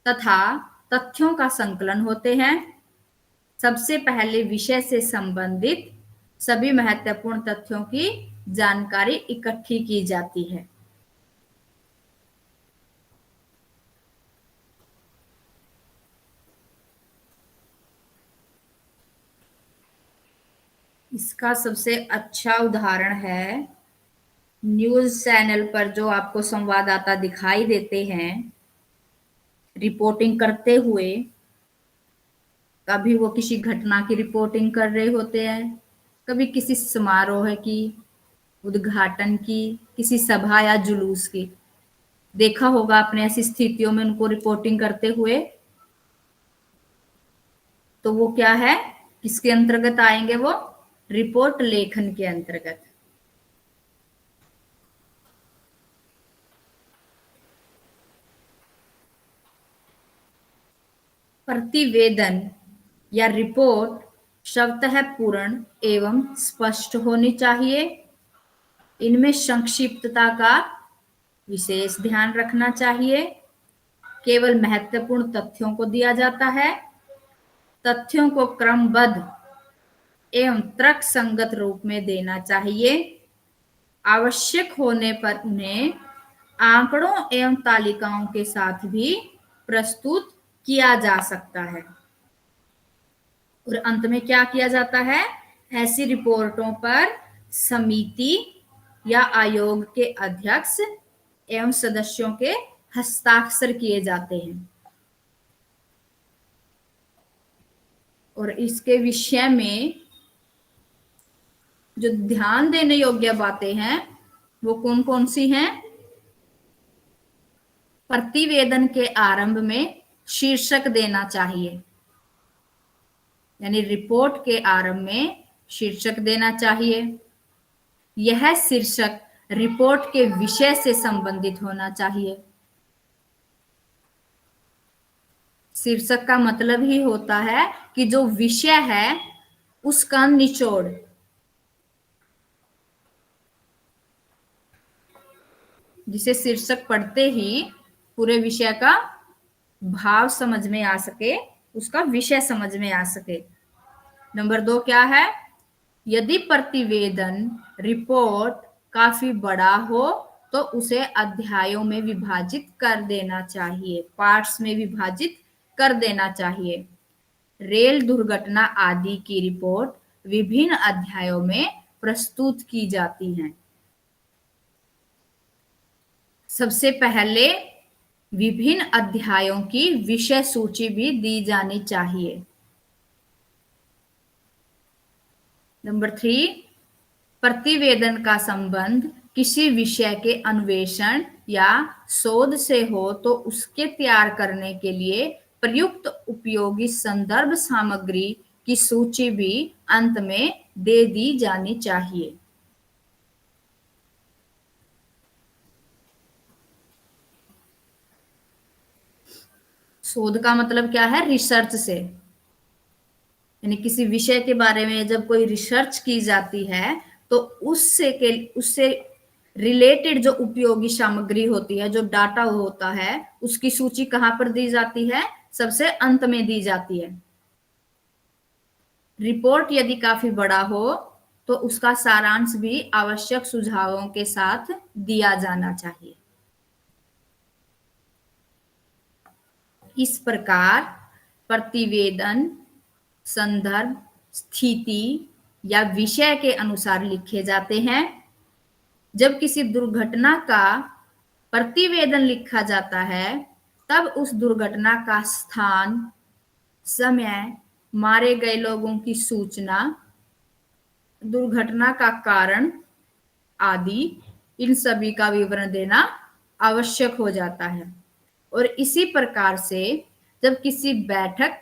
तथा तथ्यों का संकलन होते हैं। सबसे पहले विषय से संबंधित सभी महत्वपूर्ण तथ्यों की जानकारी इकट्ठी की जाती है। इसका सबसे अच्छा उदाहरण है न्यूज चैनल पर जो आपको संवाददाता दिखाई देते हैं रिपोर्टिंग करते हुए। कभी वो किसी घटना की रिपोर्टिंग कर रहे होते हैं, कभी किसी समारोह की, उद्घाटन की, किसी सभा या जुलूस की। देखा होगा आपने ऐसी स्थितियों में उनको रिपोर्टिंग करते हुए। तो वो क्या है, किसके अंतर्गत आएंगे? वो रिपोर्ट लेखन के अंतर्गत। प्रतिवेदन या रिपोर्ट शब्दतः पूर्ण एवं स्पष्ट होनी चाहिए। इनमें संक्षिप्तता का विशेष ध्यान रखना चाहिए। केवल महत्वपूर्ण तथ्यों को दिया जाता है। तथ्यों को क्रमबद्ध एवं तर्कसंगत रूप में देना चाहिए। आवश्यक होने पर उन्हें आंकड़ों एवं तालिकाओं के साथ भी प्रस्तुत किया जा सकता है। और अंत में क्या किया जाता है? ऐसी रिपोर्टों पर समिति या आयोग के अध्यक्ष एवं सदस्यों के हस्ताक्षर किए जाते हैं। और इसके विषय में जो ध्यान देने योग्य बातें हैं वो कौन कौन सी हैं? प्रतिवेदन के आरंभ में शीर्षक देना चाहिए, यानी रिपोर्ट के आरंभ में शीर्षक देना चाहिए। यह शीर्षक रिपोर्ट के विषय से संबंधित होना चाहिए। शीर्षक का मतलब ही होता है कि जो विषय है उसका निचोड़। जिसे शीर्षक पढ़ते ही पूरे विषय का भाव समझ में आ सके, उसका विषय समझ में आ सके। नंबर 2 क्या है? यदि प्रतिवेदन रिपोर्ट काफी बड़ा हो तो उसे अध्यायों में विभाजित कर देना चाहिए, पार्ट्स में विभाजित कर देना चाहिए। रेल दुर्घटना आदि की रिपोर्ट विभिन्न अध्यायों में प्रस्तुत की जाती हैं। सबसे पहले विभिन्न अध्यायों की विषय सूची भी दी जानी चाहिए। नंबर 3, प्रतिवेदन का संबंध किसी विषय के अन्वेषण या शोध से हो तो उसके तैयार करने के लिए प्रयुक्त उपयोगी संदर्भ सामग्री की सूची भी अंत में दे दी जानी चाहिए। शोध का मतलब क्या है? रिसर्च से, यानी किसी विषय के बारे में जब कोई रिसर्च की जाती है तो उससे रिलेटेड जो उपयोगी सामग्री होती है, जो डाटा होता है, उसकी सूची कहाँ पर दी जाती है? सबसे अंत में दी जाती है। रिपोर्ट यदि काफी बड़ा हो तो उसका सारांश भी आवश्यक सुझावों के साथ दिया जाना चाहिए। इस प्रकार प्रतिवेदन संदर्भ, स्थिति या विषय के अनुसार लिखे जाते हैं। जब किसी दुर्घटना का प्रतिवेदन लिखा जाता है तब उस दुर्घटना का स्थान, समय, मारे गए लोगों की सूचना, दुर्घटना का कारण आदि इन सभी का विवरण देना आवश्यक हो जाता है। और इसी प्रकार से जब किसी बैठक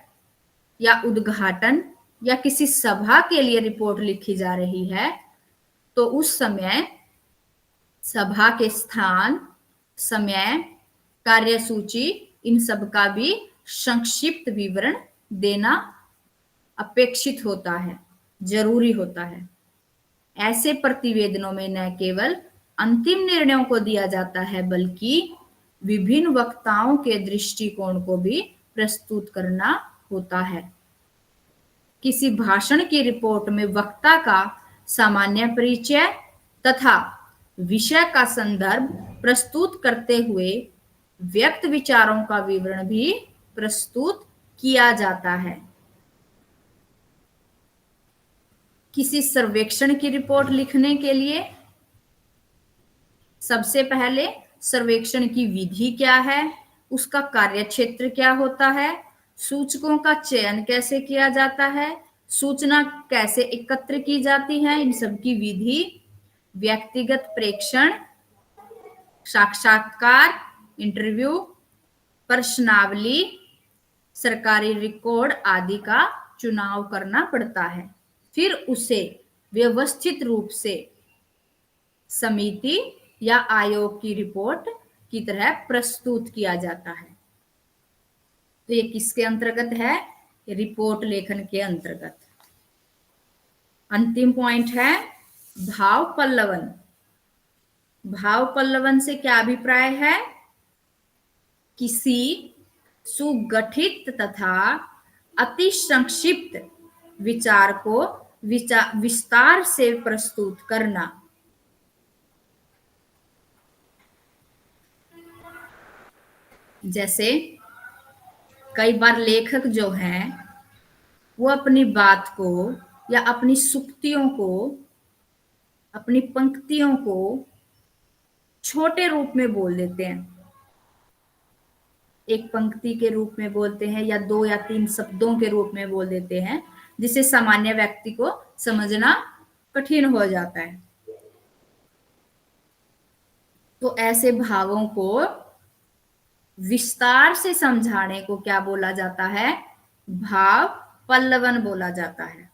या उद्घाटन या किसी सभा के लिए रिपोर्ट लिखी जा रही है तो उस समय सभा के स्थान, समय, कार्यसूची, इन सब का भी संक्षिप्त विवरण देना अपेक्षित होता है, जरूरी होता है। ऐसे प्रतिवेदनों में न केवल अंतिम निर्णयों को दिया जाता है बल्कि विभिन्न वक्ताओं के दृष्टिकोण को भी प्रस्तुत करना होता है। किसी भाषण की रिपोर्ट में वक्ता का सामान्य परिचय तथा विषय का संदर्भ प्रस्तुत करते हुए व्यक्त विचारों का विवरण भी प्रस्तुत किया जाता है। किसी सर्वेक्षण की रिपोर्ट लिखने के लिए सबसे पहले सर्वेक्षण की विधि क्या है, उसका कार्यक्षेत्र क्या होता है, सूचकों का चयन कैसे किया जाता है, सूचना कैसे एकत्र की जाती है, इन सब की विधि, व्यक्तिगत प्रेक्षण, साक्षात्कार, इंटरव्यू, प्रश्नावली, सरकारी रिकॉर्ड आदि का चुनाव करना पड़ता है। फिर उसे व्यवस्थित रूप से समिति या आयोग की रिपोर्ट की तरह प्रस्तुत किया जाता है। तो ये किसके अंतर्गत है? रिपोर्ट लेखन के अंतर्गत। अंतिम पॉइंट है भाव पल्लवन। भाव पल्लवन से क्या अभिप्राय है? किसी सुगठित तथा अति संक्षिप्त विचार को विस्तार से प्रस्तुत करना। जैसे कई बार लेखक जो हैं वो अपनी बात को या अपनी सुक्तियों को, अपनी पंक्तियों को छोटे रूप में बोल देते हैं, एक पंक्ति के रूप में बोलते हैं या 2 या 3 शब्दों के रूप में बोल देते हैं, जिससे सामान्य व्यक्ति को समझना कठिन हो जाता है। तो ऐसे भावों को विस्तार से समझाने को क्या बोला जाता है? भाव पल्लवन बोला जाता है।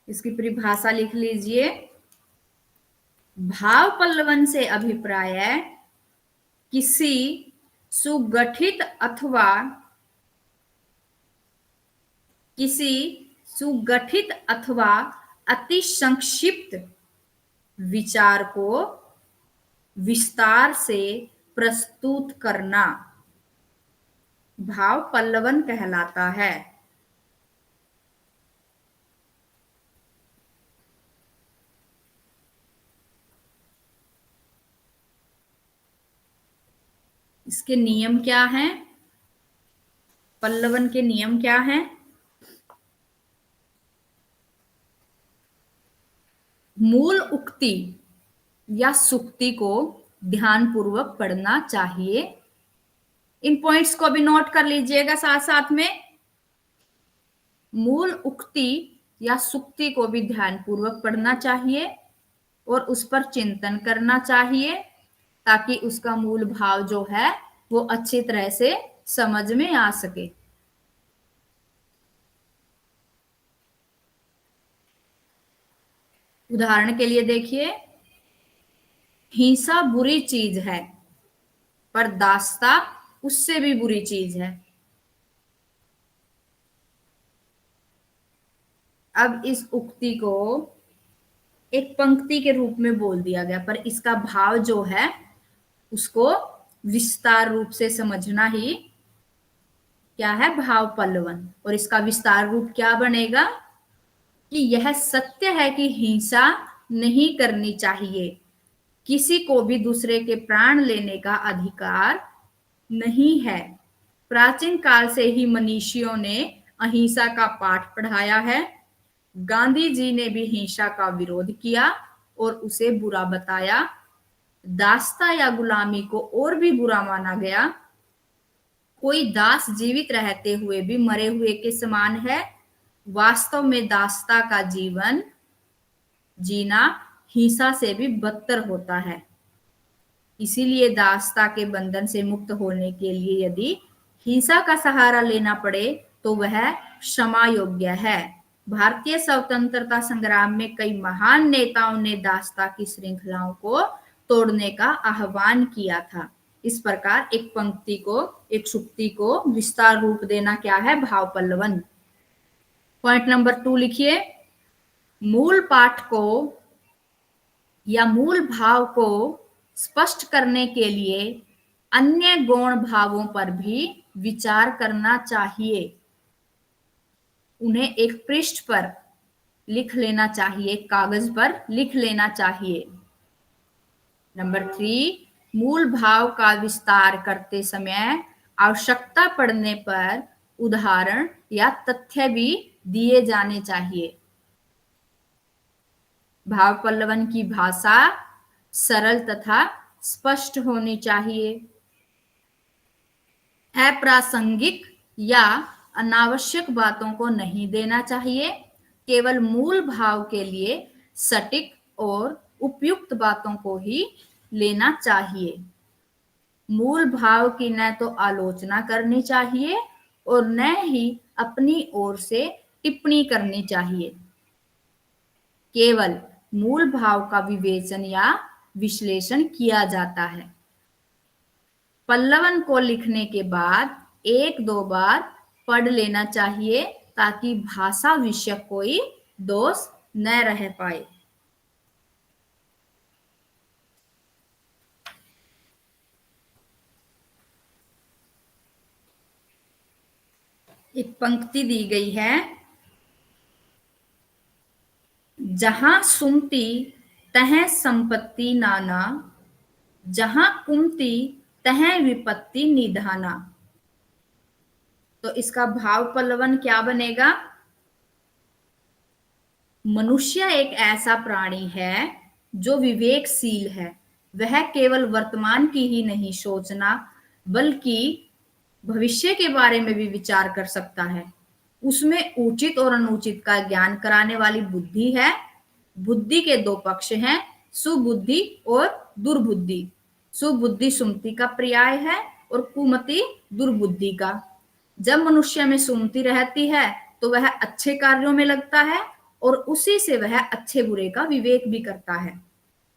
इसकी परिभाषा लिख लीजिए। भाव पल्लवन से अभिप्राय किसी सुगठित अथवा अति संक्षिप्त विचार को विस्तार से प्रस्तुत करना भाव पल्लवन कहलाता है। इसके नियम क्या हैं? पल्लवन के नियम क्या हैं? मूल उक्ति या सुक्ति को ध्यानपूर्वक पढ़ना चाहिए। इन पॉइंट्स को भी नोट कर लीजिएगा साथ साथ में। मूल उक्ति या सुक्ति को भी ध्यानपूर्वक पढ़ना चाहिए और उस पर चिंतन करना चाहिए ताकि उसका मूल भाव जो है वो अच्छी तरह से समझ में आ सके। उदाहरण के लिए देखिए, हिंसा बुरी चीज है पर दास्ता उससे भी बुरी चीज है। अब इस उक्ति को एक पंक्ति के रूप में बोल दिया गया, पर इसका भाव जो है उसको विस्तार रूप से समझना ही क्या है? भाव पल्लवन। और इसका विस्तार रूप क्या बनेगा कि यह सत्य है कि हिंसा नहीं करनी चाहिए, किसी को भी दूसरे के प्राण लेने का अधिकार नहीं है। प्राचीन काल से ही मनीषियों ने अहिंसा का पाठ पढ़ाया है। गांधी जी ने भी हिंसा का विरोध किया और उसे बुरा बताया। दास्ता या गुलामी को और भी बुरा माना गया। कोई दास जीवित रहते हुए भी मरे हुए के समान है। वास्तव में दास्ता का जीवन जीना हिंसा से भी बदतर होता है। इसीलिए दास्ता के बंधन से मुक्त होने के लिए यदि हिंसा का सहारा लेना पड़े तो वह क्षमा योग्य है। भारतीय स्वतंत्रता संग्राम में कई महान नेताओं ने दास्ता की श्रृंखलाओं को तोड़ने का आह्वान किया था। इस प्रकार एक पंक्ति को, एक सुक्ति को विस्तार रूप देना क्या है? भाव पल्लवन। पॉइंट नंबर 2 लिखिए। मूल पाठ को या मूल भाव को स्पष्ट करने के लिए अन्य गौण भावों पर भी विचार करना चाहिए। उन्हें एक पृष्ठ पर लिख लेना चाहिए, कागज पर लिख लेना चाहिए। नंबर 3, मूल भाव का विस्तार करते समय आवश्यकता पड़ने पर उदाहरण या तथ्य भी दिए जाने चाहिए। भाव पल्लवन की भाषा सरल तथा स्पष्ट होनी चाहिए। अप्रासंगिक या अनावश्यक बातों को नहीं देना चाहिए। केवल मूल भाव के लिए सटीक और उपयुक्त बातों को ही लेना चाहिए। मूल भाव की न तो आलोचना करनी चाहिए और न ही अपनी ओर से टिप्पणी करनी चाहिए। केवल मूल भाव का विवेचन या विश्लेषण किया जाता है। पल्लवन को लिखने के बाद 1-2 बार पढ़ लेना चाहिए ताकि भाषा विषय कोई दोष न रह पाए। एक पंक्ति दी गई है, जहां सुमति तह संपत्ति नाना, जहां कुमति तह विपत्ति निधाना। तो इसका भाव पल्लवन क्या बनेगा? मनुष्य एक ऐसा प्राणी है जो विवेकशील है। वह केवल वर्तमान की ही नहीं सोचना बल्कि भविष्य के बारे में भी विचार कर सकता है। उसमें उचित और अनुचित का ज्ञान कराने वाली बुद्धि है। बुद्धि के दो पक्ष हैं, सुबुद्धि और दुर्बुद्धि। सुबुद्धि सुमति का पर्याय है और कुमति दुर्बुद्धि का। जब मनुष्य में सुमति रहती है तो वह अच्छे कार्यों में लगता है और उसी से वह अच्छे बुरे का विवेक भी करता है।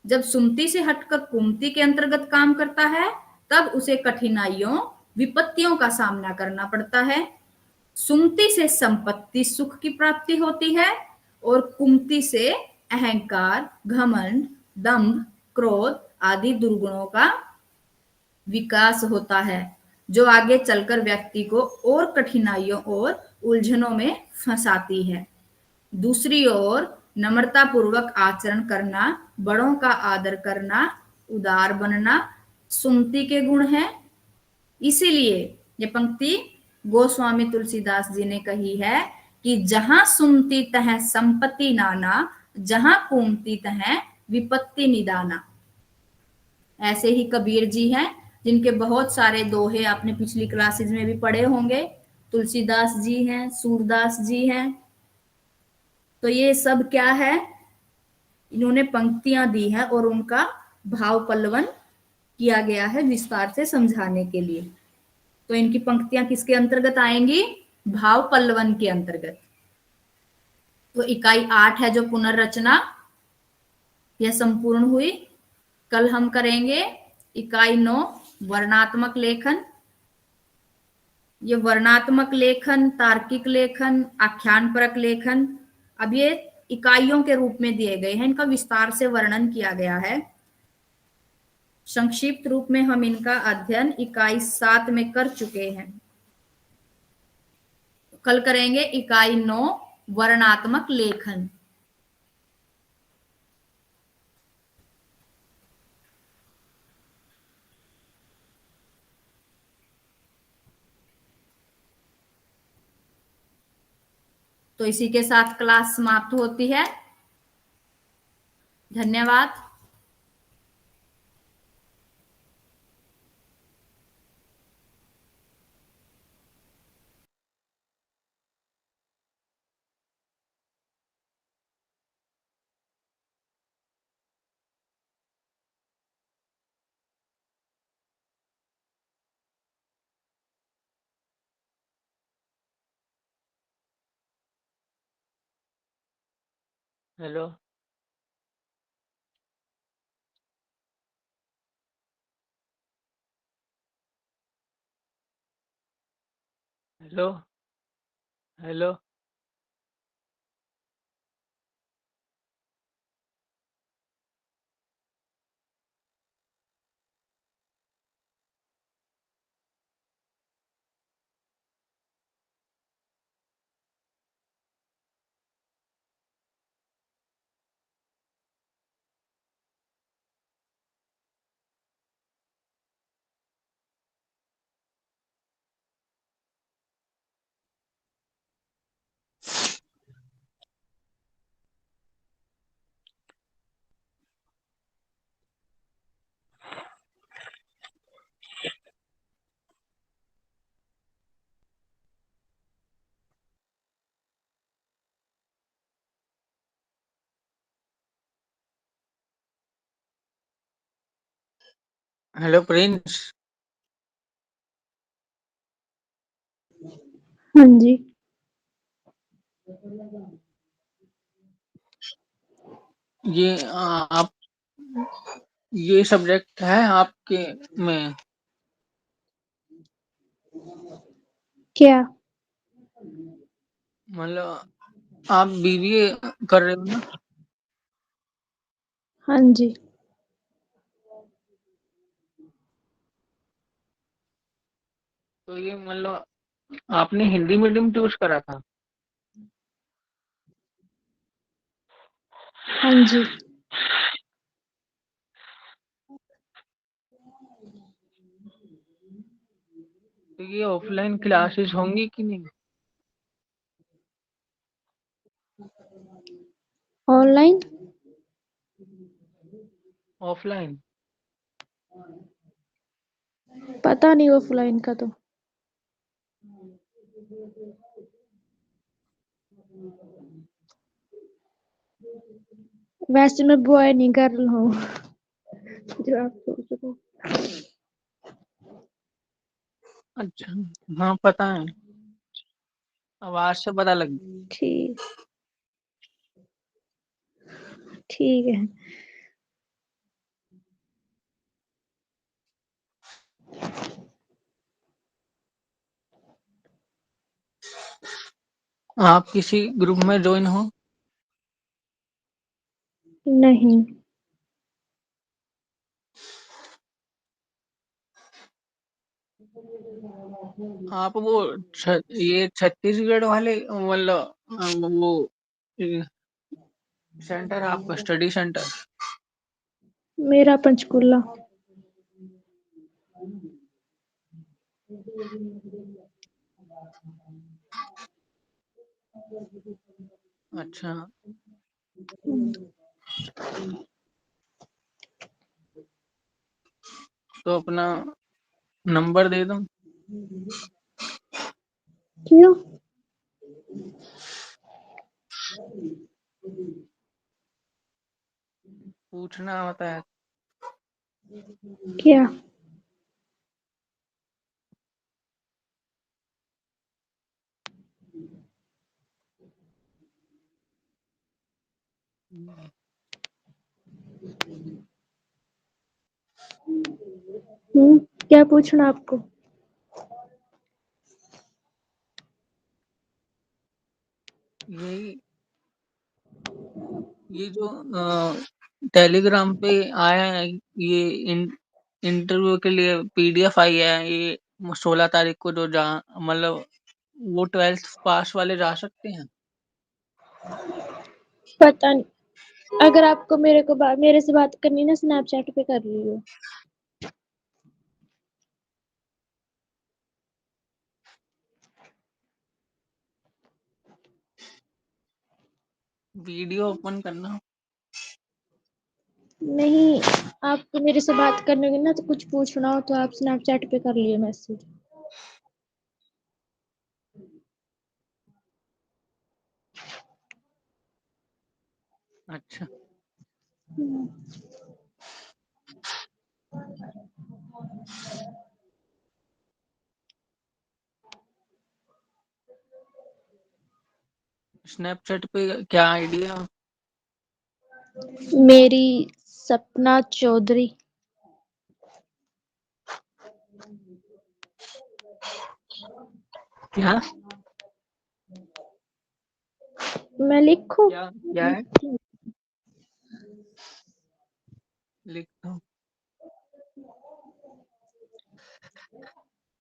जब सुमति से हटकर कुमति के अंतर्गत काम करता है तब उसे कठिनाइयों विपत्तियों का सामना करना पड़ता है। सुमति से संपत्ति सुख की प्राप्ति होती है और कुमति से अहंकार, घमंड, दंभ, क्रोध आदि दुर्गुणों का विकास होता है, जो आगे चलकर व्यक्ति को और कठिनाइयों और उलझनों में फंसाती है। दूसरी ओर नम्रता पूर्वक आचरण करना, बड़ों का आदर करना, उदार बनना सुमति के गुण हैं। इसीलिए ये पंक्ति गोस्वामी तुलसीदास जी ने कही है कि जहां सुमति तह संपत्ति नाना, जहां कुमति तह विपत्ति निदाना। ऐसे ही कबीर जी हैं जिनके बहुत सारे दोहे आपने पिछली क्लासेज में भी पढ़े होंगे। तुलसीदास जी हैं, सूरदास जी हैं। तो ये सब क्या है, इन्होंने पंक्तियां दी हैं और उनका भाव पल्लवन किया गया है विस्तार से समझाने के लिए। तो इनकी पंक्तियां किसके अंतर्गत आएंगी? भाव पल्लवन के अंतर्गत। तो इकाई 8 है जो पुनर्रचना, यह संपूर्ण हुई। कल हम करेंगे इकाई 9 वर्णात्मक लेखन। ये वर्णात्मक लेखन, तार्किक लेखन, आख्यान परक लेखन, अब ये इकाइयों के रूप में दिए गए हैं, इनका विस्तार से वर्णन किया गया है। संक्षिप्त रूप में हम इनका अध्ययन इकाई 7 में कर चुके हैं। कल करेंगे इकाई 9 वर्णात्मक लेखन। तो इसी के साथ क्लास समाप्त होती है। धन्यवाद। Hello. Hello. Hello. Hello Prince. हाँ जी। ये आप ये सब्जेक्ट है आपके में? क्या? मतलब आप बीबीए कर रहे हो ना? हाँ जी। तो ये मतलब आपने हिंदी मीडियम चूज करा था? हाँ जी। तो ये ऑफलाइन क्लासेस होंगी कि नहीं? ऑनलाइन? ऑफलाइन? पता नहीं ऑफलाइन का तो। वैसे मैं बॉय नहीं, गर्ल हूँ। जो आप सोच रहे हो। अच्छा, हाँ पता है, आवाज से पता लग गया। ठीक ठीक है। आप किसी ग्रुप में ज्वाइन हो? नहीं। आप वो ये छत्तीसगढ़ वाले मतलब वो सेंटर, आपका स्टडी सेंटर? मेरा पंचकुला। अच्छा, तो अपना नंबर दे दो। क्यों? पूछना होता है। क्या? क्या पूछना आपको? यही, ये जो टेलीग्राम पे आया है, ये इंटरव्यू के लिए पीडीएफ आई है, ये 16 तारीख को, जो जा मतलब वो 12th पास वाले जा सकते हैं? पता नहीं। अगर आपको मेरे से बात करनी ना, स्नैपचैट पे कर लियो। वीडियो ओपन करना। नहीं, आपको मेरे से बात करने की ना, तो कुछ पूछना हो तो आप स्नैपचैट पे कर लिए मैसेज। अच्छा, स्नैपचैट पे क्या आइडिया? मेरी सपना चौधरी। क्या मैं लिखूं? क्या क्या है? लिख दो।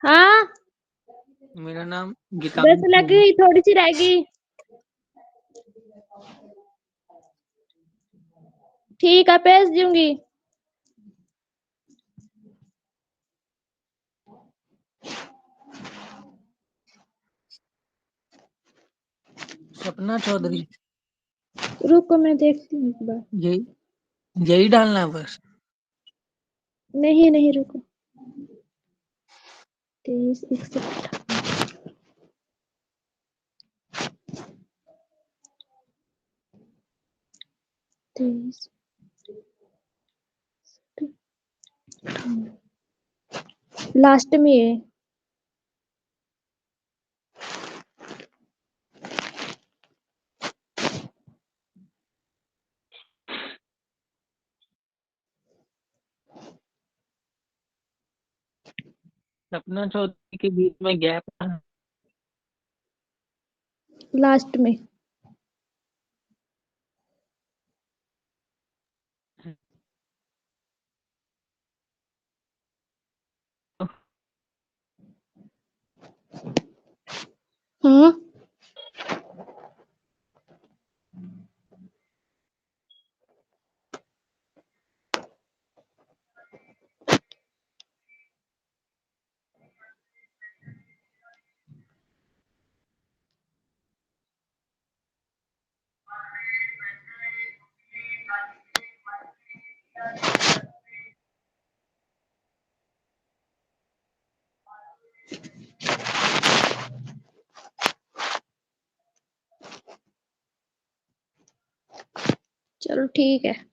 हाँ, मेरा नाम बस गीतांशु है। लगी, थोड़ी सी रह गई। ठीक है, भेज दूंगी। सपना चौधरी, रुको, मैं देखती हूँ एक बार। यही यही डालना है बस? नहीं नहीं, रुको। 23 61 23 लास्ट में है। सपना चौधरी के बीच में गैप था। लास्ट में। हम्म। चलो ठीक है।